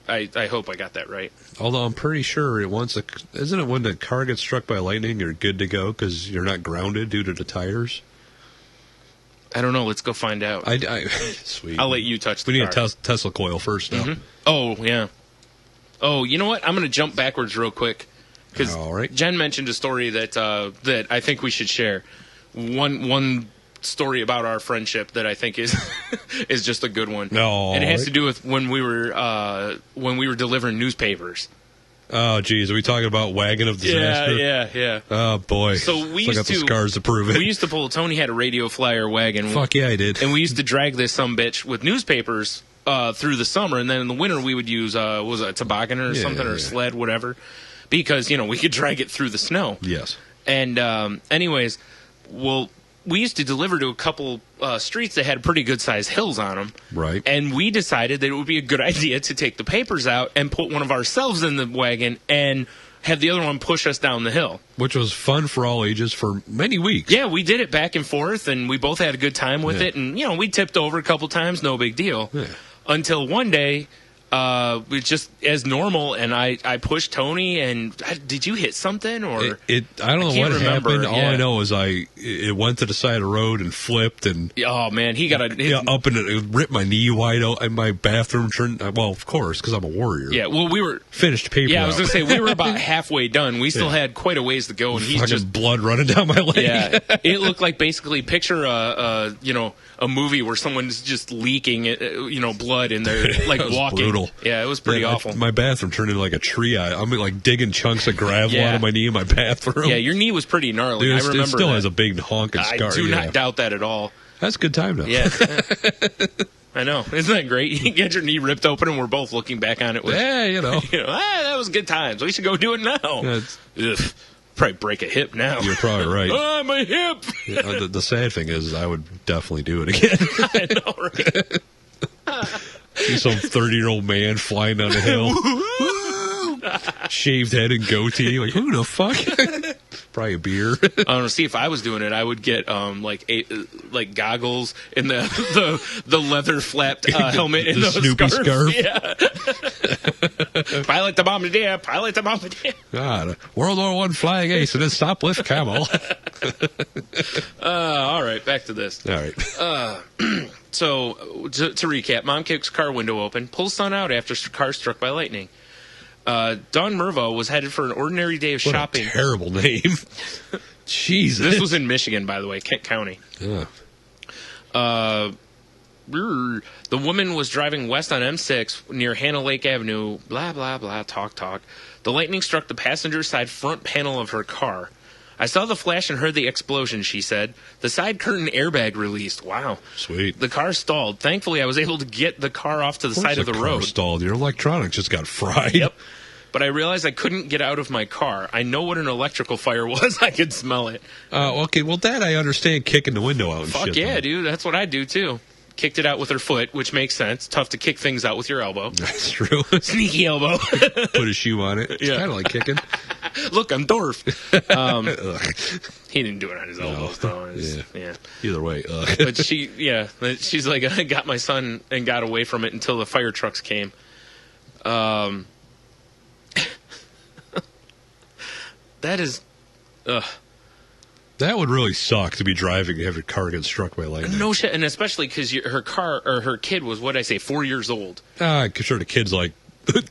hope I got that right. Although I'm pretty sure isn't it when the car gets struck by lightning, you're good to go because you're not grounded due to the tires? I don't know. Let's go find out. Sweet. I'll let you touch the car. We need a Tesla coil first now. Mm-hmm. Oh, yeah. Oh, you know what? I'm going to jump backwards real quick because Jen mentioned a story that I think we should share. One story about our friendship that I think is is just a good one. And it has to do with when we were delivering newspapers. Oh, geez, are we talking about wagon of disaster? Yeah. Oh boy. So we used to the scars to prove it. We used to pull. Tony had a radio flyer wagon. Fuck yeah, I did. And we used to drag this sumbitch with newspapers through the summer, and then in the winter we would use was a toboggan or something or a sled, whatever, because we could drag it through the snow. Yes. And anyways, we used to deliver to a couple streets that had pretty good sized hills on them. Right. And we decided that it would be a good idea to take the papers out and put one of ourselves in the wagon and have the other one push us down the hill. Which was fun for all ages for many weeks. Yeah, we did it back and forth, and we both had a good time with it. And, we tipped over a couple times, no big deal. Yeah. Until one day, it's just as normal, and I pushed Tony, and did you hit something? Or I don't know what happened. All I know is it went to the side of the road and flipped, and oh man, he got up and it ripped my knee wide out in my bathroom. Well, of course, because I'm a warrior. Yeah, well, we were finished paper. Yeah, I was gonna say we were about halfway done. We still had quite a ways to go, and he's just blood running down my leg. Yeah, it looked like basically picture a movie where someone's just leaking blood and they're like walking. Brutal. Yeah, it was pretty awful. My bathroom turned into like a tree. I'm like digging chunks of gravel out of my knee in my bathroom. Yeah, your knee was pretty gnarly. Dude, I remember it still has a big honking scar. I do not doubt that at all. That's a good time though. Yeah. I know. Isn't that great? You get your knee ripped open and we're both looking back on it with that was good times. We should go do it now. Probably break a hip now. You're probably right. Oh, my hip. The sad thing is I would definitely do it again. I know, right? See some 30-year-old man flying down a hill. Shaved head and goatee. Like, who the fuck? Probably a beer. I don't know. See, if I was doing it, I would get like goggles and the leather flapped helmet and the Snoopy scarf. Yeah. Pilot the bombardier. Pilot the bombardier. God, World War I flying ace and then stop lift camel. All right, back to this. All right. So to recap, mom kicks car window open, pulls son out after car struck by lightning. Don Mervo was headed for an ordinary day of shopping. A terrible name. Jesus. This was in Michigan, by the way, Kent County. Yeah. The woman was driving west on M6 near Hannah Lake Avenue, blah, blah, blah, talk. The lightning struck the passenger side front panel of her car. I saw the flash and heard the explosion, she said. The side curtain airbag released. Wow. Sweet. The car stalled. Thankfully, I was able to get the car off to the side of the road. Stalled. Your electronics just got fried. Yep. But I realized I couldn't get out of my car. I know what an electrical fire was. I could smell it. Okay, well, that I understand, kicking the window out and Fuck shit. yeah, though. dude. That's what I do, too. Kicked it out with her foot, which makes sense. Tough to kick things out with your elbow. That's true. Sneaky elbow. Put a shoe on it. It's kind of like kicking. Look, I'm Dorf. He didn't do it on his elbows, though. Yeah. Either way. But she's like, I got my son and got away from it until the fire trucks came. That is... That would really suck to be driving and have your car get struck by lightning. No shit, and especially because her car, or her kid was, what did I say, 4 years old. I'm sure the kid's like,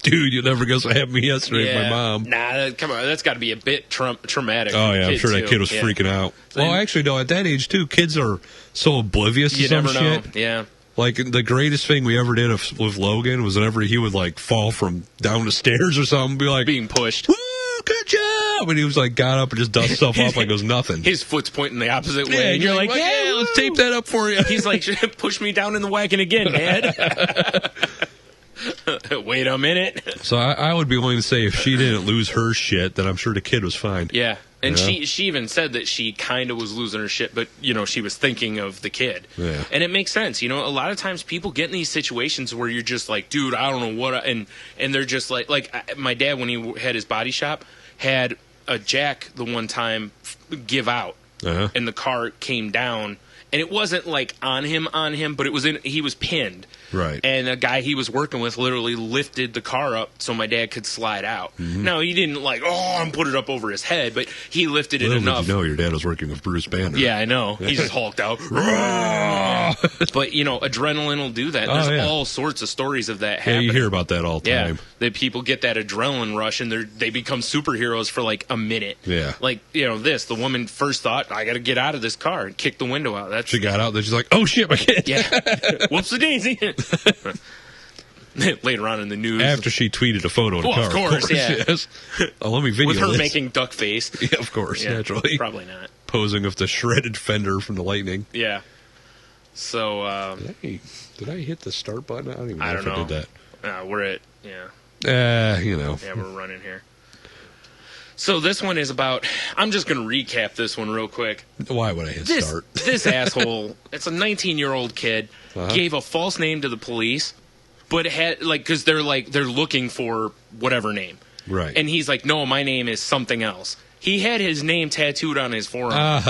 dude, you never guess what happened to me yesterday with my mom. Nah, come on, that's got to be a bit traumatic. Oh, yeah, I'm sure that kid was freaking out. Well, actually, no, at that age, too, kids are so oblivious to some shit. Yeah. Like, the greatest thing we ever did with Logan was whenever he would, like, fall from down the stairs or something, be like... Being pushed. Woo, good job! And he was like, got up and just dust stuff off like it was nothing. His foot's pointing the opposite way. And you're like, yeah, let's tape that up for you. He's like, push me down in the wagon again, Dad. Wait a minute. So I would be willing to say if she didn't lose her shit, then I'm sure the kid was fine. Yeah. And she even said that she kind of was losing her shit, but, she was thinking of the kid. Yeah. And it makes sense. A lot of times people get in these situations where you're just like, dude, I don't know what, and they're just like my dad, when he had his body shop, had a jack the one time give out, and the car came down, and it wasn't like on him, but it was he was pinned. Right. And a guy he was working with literally lifted the car up so my dad could slide out. Mm-hmm. No, he didn't and put it up over his head, but he lifted it enough. Did you know your dad was working with Bruce Banner? Yeah, I know. He just hulked out. But, adrenaline will do that. There's all sorts of stories of that happening. Yeah, you hear about that all the time. Yeah, that people get that adrenaline rush and they become superheroes for like a minute. Yeah. Like, the woman first thought, I got to get out of this car and kick the window out. She got out, then she's like, oh shit, my kid. Yeah. Whoops-a-daisy. Later on in the news. After she tweeted a photo of the car. Of course, yeah. Yes. Oh, let me video with her this. making duck face. Yeah, of course, naturally. Probably not. Posing with the shredded fender from the lightning. Yeah. So, did I hit the start button? I don't even know if I did that. We're at, Yeah, we're running here. So this one is about, I'm just going to recap this one real quick. Why would I hit start? This asshole, it's a 19-year-old kid, gave a false name to the police, but had, because they're looking for whatever name. Right. And he's like, no, my name is something else. He had his name tattooed on his forearm.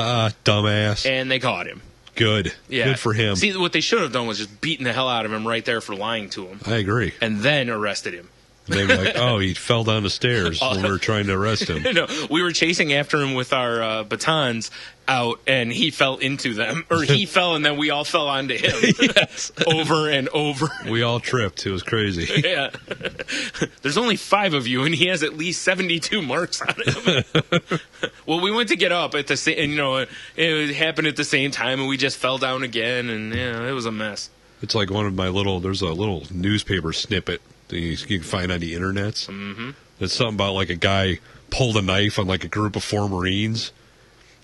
Dumbass. And they caught him. Good. Yeah. Good for him. See, what they should have done was just beaten the hell out of him right there for lying to him. I agree. And then arrested him. They were like, oh, he fell down the stairs when we were trying to arrest him. No, we were chasing after him with our batons out, and he fell into them. Or he fell, and then we all fell onto him. Yes. Over and over. We all tripped. It was crazy. Yeah. There's only 5 of you, and he has at least 72 marks on him. Well, we went to get up at the same, and, it happened at the same time, and we just fell down again, and, it was a mess. It's like there's a little newspaper snippet that you can find on the internets. Mm-hmm. It's something about, a guy pulled a knife on, a group of 4 Marines.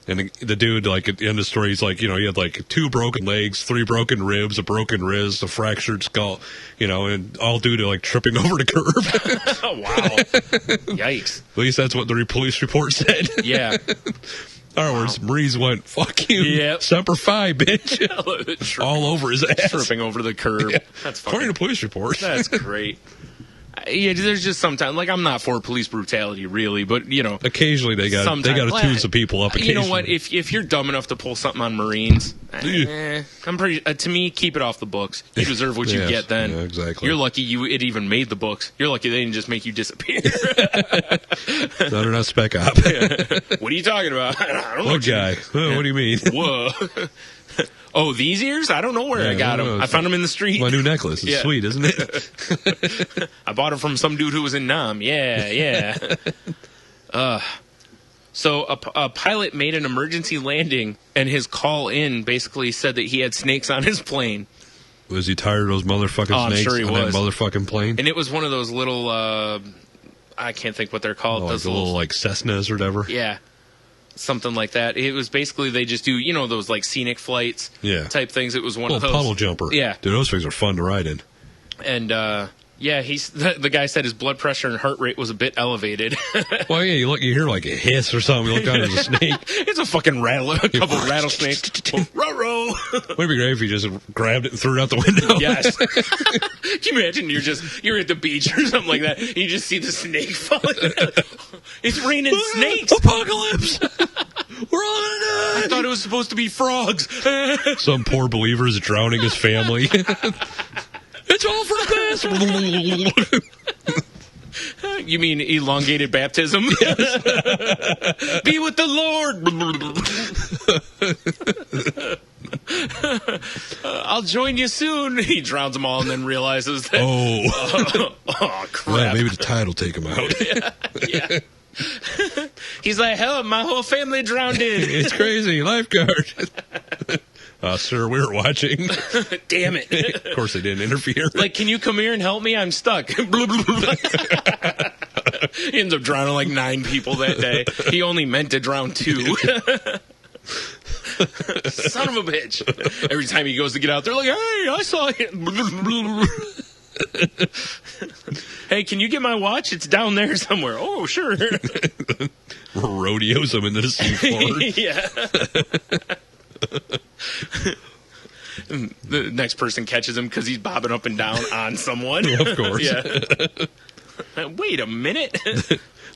And the dude, at the end of the story, he's like, he had 2 broken legs, 3 broken ribs, a broken wrist, a fractured skull, and all due to, tripping over the curb. Oh, wow. Yikes. At least that's what the police report said. Yeah. In other words, Marines went, fuck you, yep. Semper Fi, bitch. All over his ass. Tripping over the curb. Yeah. That's funny. According to police reports. That's great. Yeah, there's just sometimes, I'm not for police brutality, really, but, occasionally they got to tune some people up occasionally. You know what, if you're dumb enough to pull something on Marines, I'm pretty, to me, keep it off the books. You deserve what you get then. Yeah, exactly. You're lucky it even made the books. You're lucky they didn't just make you disappear. No, they're not Spec Op. What are you talking about? I don't know. What guy? What do you mean? Whoa. Oh, these ears? I don't know where I got them. I found them in the street. My new necklace. It's sweet, isn't it? I bought it from some dude who was in Nam. Yeah. So a pilot made an emergency landing, and his call in basically said that he had snakes on his plane. Was he tired of those motherfucking snakes sure he on was. that motherfucking plane? And it was one of those little, I can't think what they're called. Like those the little like Cessnas or whatever? Yeah. Something like that. It was basically, they just do, those like scenic flights type things. It was one of those. Puddle jumper. Yeah. Dude, those things are fun to ride in. And, yeah, the guy said his blood pressure and heart rate was a bit elevated. Well, yeah, you hear like a hiss or something. You look down, there's a snake. It's a fucking a couple rattlesnakes. Ruh-roh. Would be great if you just grabbed it and threw it out the window. Yes. Can you imagine you're at the beach or something like that, and you just see the snake falling? It's raining snakes. Apocalypse. We're all gonna die. I thought it was supposed to be frogs. Some poor believer is drowning his family. It's all for the best. You mean elongated baptism? Yes. Be with the Lord. I'll join you soon. He drowns them all and then realizes that. Oh crap. Well, maybe the tide will take him out. Yeah. He's like, hell, my whole family drowned in. It's crazy. Lifeguard. Sir, we were watching. Damn it. Of course, they didn't interfere. Like, can you come here and help me? I'm stuck. He ends up drowning like 9 people that day. He only meant to drown 2. Son of a bitch. Every time he goes to get out, they're like, hey, I saw him. Hey, can you get my watch? It's down there somewhere. Oh, sure. Rodeos him into the seafloor. Yeah. The next person catches him because he's bobbing up and down on someone. Of course. Yeah. Wait a minute.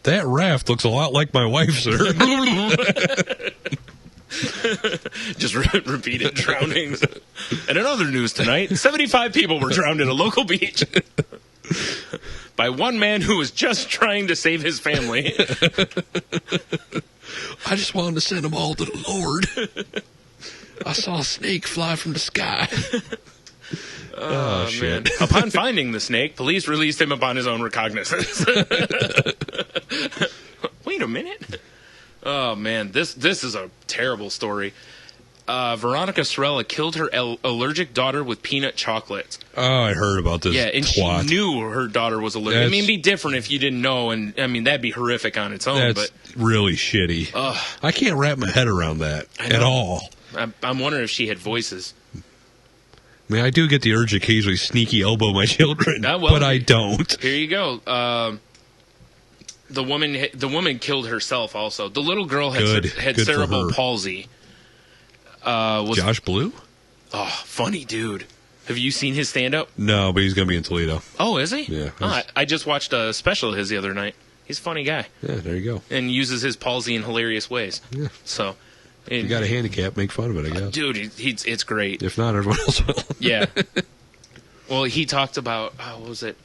That raft looks a lot like my wife, sir. Just repeated drownings. And in other news tonight, 75 people were drowned at a local beach by one man who was just trying to save his family. I just wanted to send them all to the Lord. I saw a snake fly from the sky. Oh, shit. Man. Upon finding the snake, police released him upon his own recognizance. Wait a minute. Oh, man. This is a terrible story. Veronica Sorella killed her allergic daughter with peanut chocolates. Oh, I heard about this. Yeah, and twat. she knew her daughter was allergic. I mean, it'd be different if you didn't know, and I mean, that'd be horrific on its own. That's really shitty. I can't wrap my head around that at all. I'm wondering if she had voices. I mean, I do get the urge to occasionally sneaky elbow my children, but I don't. Here you go. The woman killed herself also. The little girl had cerebral palsy. Josh Blue? Oh, funny dude. Have you seen his stand-up? No, but he's going to be in Toledo. Oh, is he? Yeah. Oh, I just watched a special of his the other night. He's a funny guy. Yeah, there you go. And uses his palsy in hilarious ways. Yeah. So... If you got a handicap, make fun of it, I guess. Dude, it's great. If not, everyone else will. Yeah. Well, he talked about, what was it?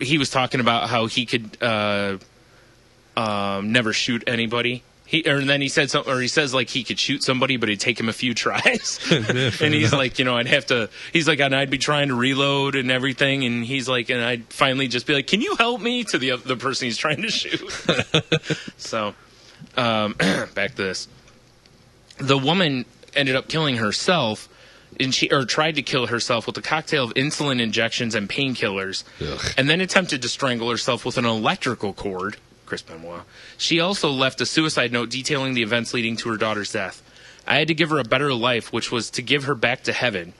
He was talking about how he could never shoot anybody. And then he said something, or he says like he could shoot somebody, but it'd take him a few tries. And he's like, I'd have to. He's like, and I'd be trying to reload and everything. And he's like, and I'd finally just be like, can you help me to the person he's trying to shoot? So, back to this. The woman ended up killing herself, and she tried to kill herself with a cocktail of insulin injections and painkillers, and then attempted to strangle herself with an electrical cord. Chris Benoit. She also left a suicide note detailing the events leading to her daughter's death. I had to give her a better life, which was to give her back to heaven.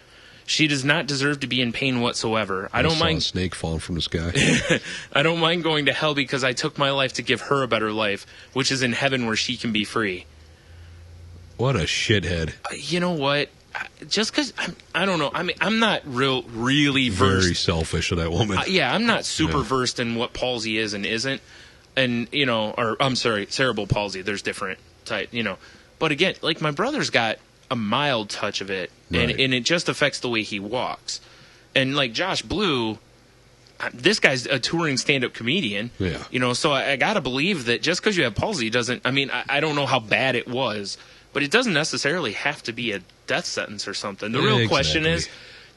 She does not deserve to be in pain whatsoever. I don't mind. A snake falling from the sky. I don't mind going to hell because I took my life to give her a better life, which is in heaven where she can be free. What a shithead. You know what? Just because I don't know. I mean, I'm not really versed. Very selfish of that woman. Yeah, I'm not super versed in what palsy is and isn't, and or I'm sorry, cerebral palsy. There's different type, But again, like my brother's got a mild touch of it, and it just affects the way he walks. And like Josh Blue, this guy's a touring stand-up comedian. Yeah. So I gotta believe that just because you have palsy doesn't. I mean, I don't know how bad it was. But it doesn't necessarily have to be a death sentence or something. The real question is,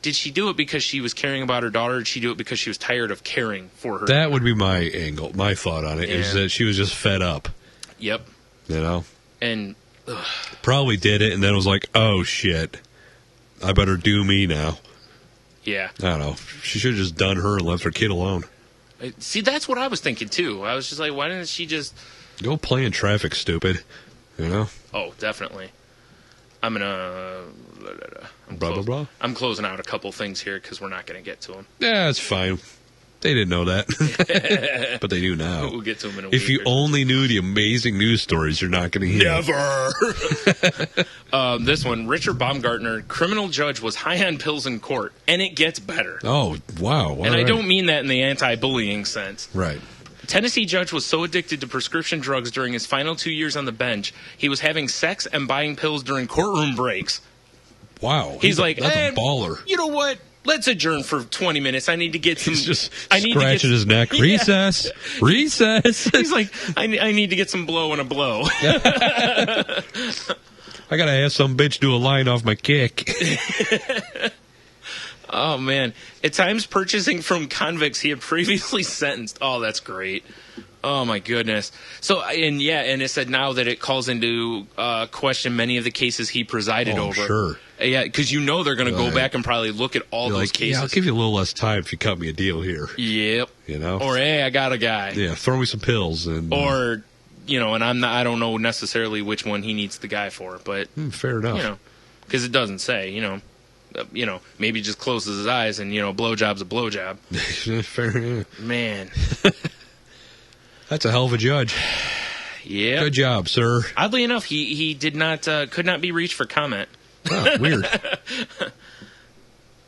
did she do it because she was caring about her daughter, or did she do it because she was tired of caring for her? That would be my angle. My thought on it is that she was just fed up. Yep. You know? And probably did it and then was like, oh, shit. I better do me now. Yeah. I don't know. She should have just done her and left her kid alone. See, that's what I was thinking, too. I was just like, why didn't she just... Go play in traffic, stupid. You know? Oh, definitely. I'm gonna... Blah, blah, blah. I'm closing out a couple things here because we're not going to get to them. Yeah, it's fine. They didn't know that. But they do now. We'll get to them in a If week. you only knew the amazing news stories you're not going to hear. Never! This one, Richard Baumgartner, criminal judge, was high on pills in court, and it gets better. Oh, wow. And I don't mean that in the anti-bullying sense. Right. Tennessee judge was so addicted to prescription drugs during his final 2 years on the bench, he was having sex and buying pills during courtroom breaks. Wow. He's like, that's a baller. You know what? Let's adjourn for 20 minutes. I need to get some... He's just scratching his neck. Recess. Yeah. Recess. He's like, I need to get some blow and a blow. I got to have some bitch do a line off my kick. Oh, man. At times purchasing from convicts he had previously sentenced. Oh, that's great. Oh, my goodness. So, and it said now that it calls into question many of the cases he presided over. Sure. Yeah, because you know they're going to go back and probably look at all those cases. Yeah, I'll give you a little less time if you cut me a deal here. Yep. You know? Or, hey, I got a guy. Yeah, throw me some pills. And Or, you know, and I don't know necessarily which one he needs the guy for, but... fair enough. You know, because it doesn't say, maybe he just closes his eyes and, blowjob's a blowjob. Fair enough. Man. That's a hell of a judge. Yeah. Good job, sir. Oddly enough, he did not could not be reached for comment. Oh, weird.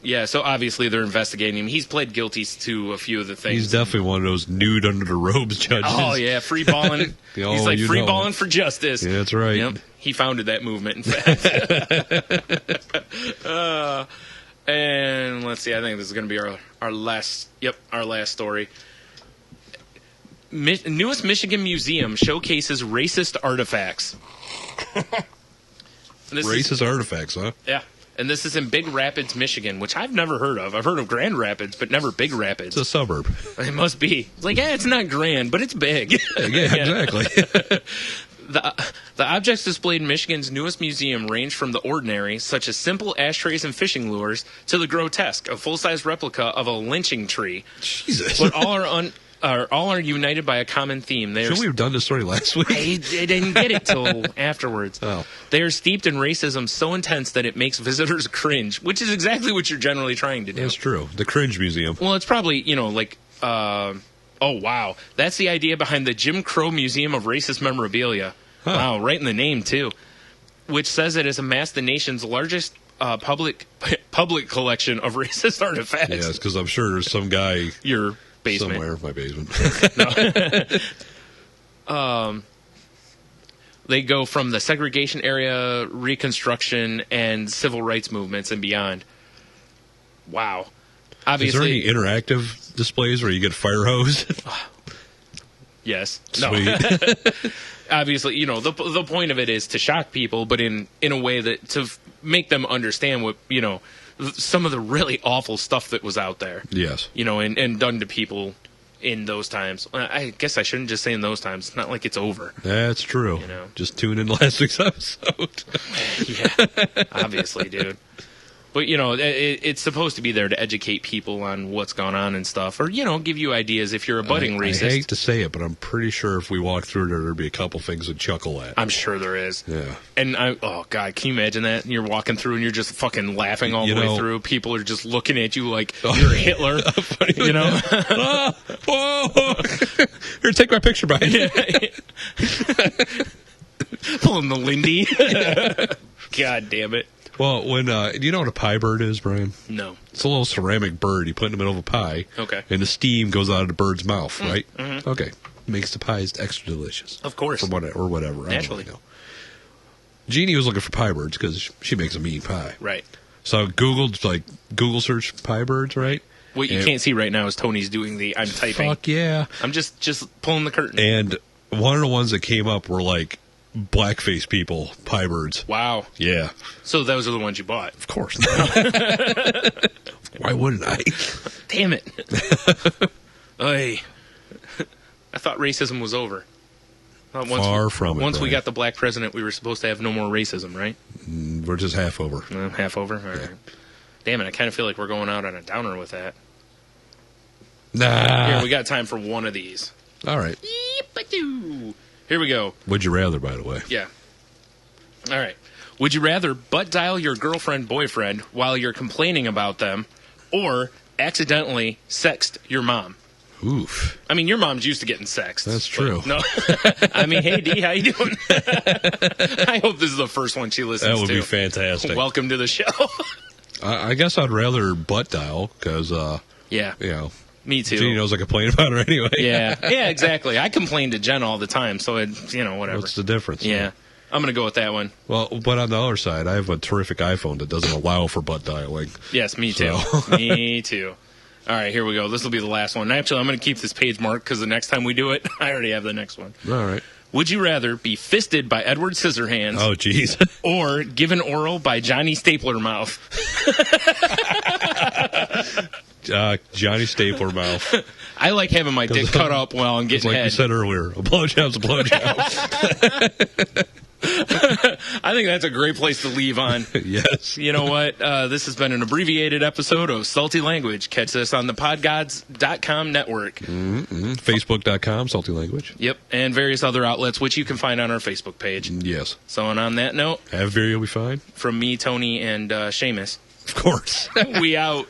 Yeah, so obviously they're investigating him. He's pled guilty to a few of the things. He's definitely one of those nude under the robes judges. Oh, yeah, free balling. He's like free balling for justice. Yeah, that's right. Yep. He founded that movement, in fact. And let's see, I think this is going to be our last story. Newest Michigan museum showcases racist artifacts. Racist artifacts, huh? Yeah. And this is in Big Rapids, Michigan, which I've never heard of. I've heard of Grand Rapids, but never Big Rapids. It's a suburb. It must be. It's like, it's not grand, but it's big. Yeah, exactly. The objects displayed in Michigan's newest museum range from the ordinary, such as simple ashtrays and fishing lures, to the grotesque, a full-size replica of a lynching tree. Jesus. But all are united by a common theme. Shouldn't we have done this story last week? I didn't get it till afterwards. Oh. They are steeped in racism so intense that it makes visitors cringe, which is exactly what you're generally trying to do. That's true. The Cringe Museum. Well, it's probably, oh, wow. That's the idea behind the Jim Crow Museum of Racist Memorabilia. Huh. Wow, right in the name, too. Which says it has amassed the nation's largest public collection of racist artifacts. Yes, because I'm sure there's some guy... Your basement. Somewhere, my basement. They go from the segregation era, Reconstruction, and civil rights movements and beyond. Wow. Obviously, is there any interactive displays where you get a fire hose? Yes. Sweet. No. Obviously, the point of it is to shock people, but in a way that to make them understand what, some of the really awful stuff that was out there. Yes. And done to people in those times. I guess I shouldn't just say in those times. It's not like it's over. That's true. Just tune in last week's episode. Yeah, obviously, dude. But, it's supposed to be there to educate people on what's gone on and stuff. Or, give you ideas if you're a budding racist. I hate to say it, but I'm pretty sure if we walk through there'd be a couple things to chuckle at. I'm sure there is. Yeah. And oh, God, can you imagine that? You're walking through and you're just fucking laughing all the way through. People are just looking at you like you're Hitler. Whoa. Here, take my picture, Brian. Pulling the Lindy. God damn it. Well, do you know what a pie bird is, Brian? No. It's a little ceramic bird you put in the middle of a pie. Okay. And the steam goes out of the bird's mouth, right? Mm-hmm. Okay. Makes the pies extra delicious. Of course. Or whatever. Naturally. I don't know. Jeannie was looking for pie birds because she makes a mean pie. Right. So I Google search pie birds, right? What you can't see right now is Tony's doing I'm typing. Fuck yeah. I'm just pulling the curtain. And one of the ones that came up were like blackface people, pie birds. Wow. Yeah. So those are the ones you bought? Of course. Why wouldn't I? Damn it. Oy. I thought racism was over. Far from it. Once we Brian. got the black president, we were supposed to have no more racism, right? We're just half over. Half over? All right. Damn it, I kind of feel like we're going out on a downer with that. Nah. Here, we got time for one of these. All right. Here we go. Would you rather, by the way? Yeah. All right. Would you rather butt dial your girlfriend, boyfriend while you're complaining about them, or accidentally sext your mom? Oof. I mean, your mom's used to getting sexed. That's true. No. I mean, hey, Dee, how you doing? I hope this is the first one she listens to. That would be fantastic. Welcome to the show. I guess I'd rather butt dial because, Yeah, you know, me too. Jeannie knows I complain about her anyway. Yeah, exactly. I complain to Jen all the time, so whatever. What's the difference? Yeah. I'm going to go with that one. Well, but on the other side, I have a terrific iPhone that doesn't allow for butt dialing. Yes, me too. So. Me too. All right, here we go. This will be the last one. Actually, I'm going to keep this page marked because the next time we do it, I already have the next one. All right. Would you rather be fisted by Edward Scissorhands Oh, jeez. or given oral by Johnny Stapler Mouth? Johnny Stapler Mouth. I like having my dick cut up while I'm getting Like head. you said earlier, a blowjob's a blowjob. I think that's a great place to leave on. Yes. You know what? This has been an abbreviated episode of Salty Language. Catch us on the podgods.com network. Mm-hmm. Facebook.com, Salty Language. Yep, and various other outlets, which you can find on our Facebook page. Yes. So, and on that note, Have beer, you'll be fine. from me, Tony, and Seamus, Of course. we out.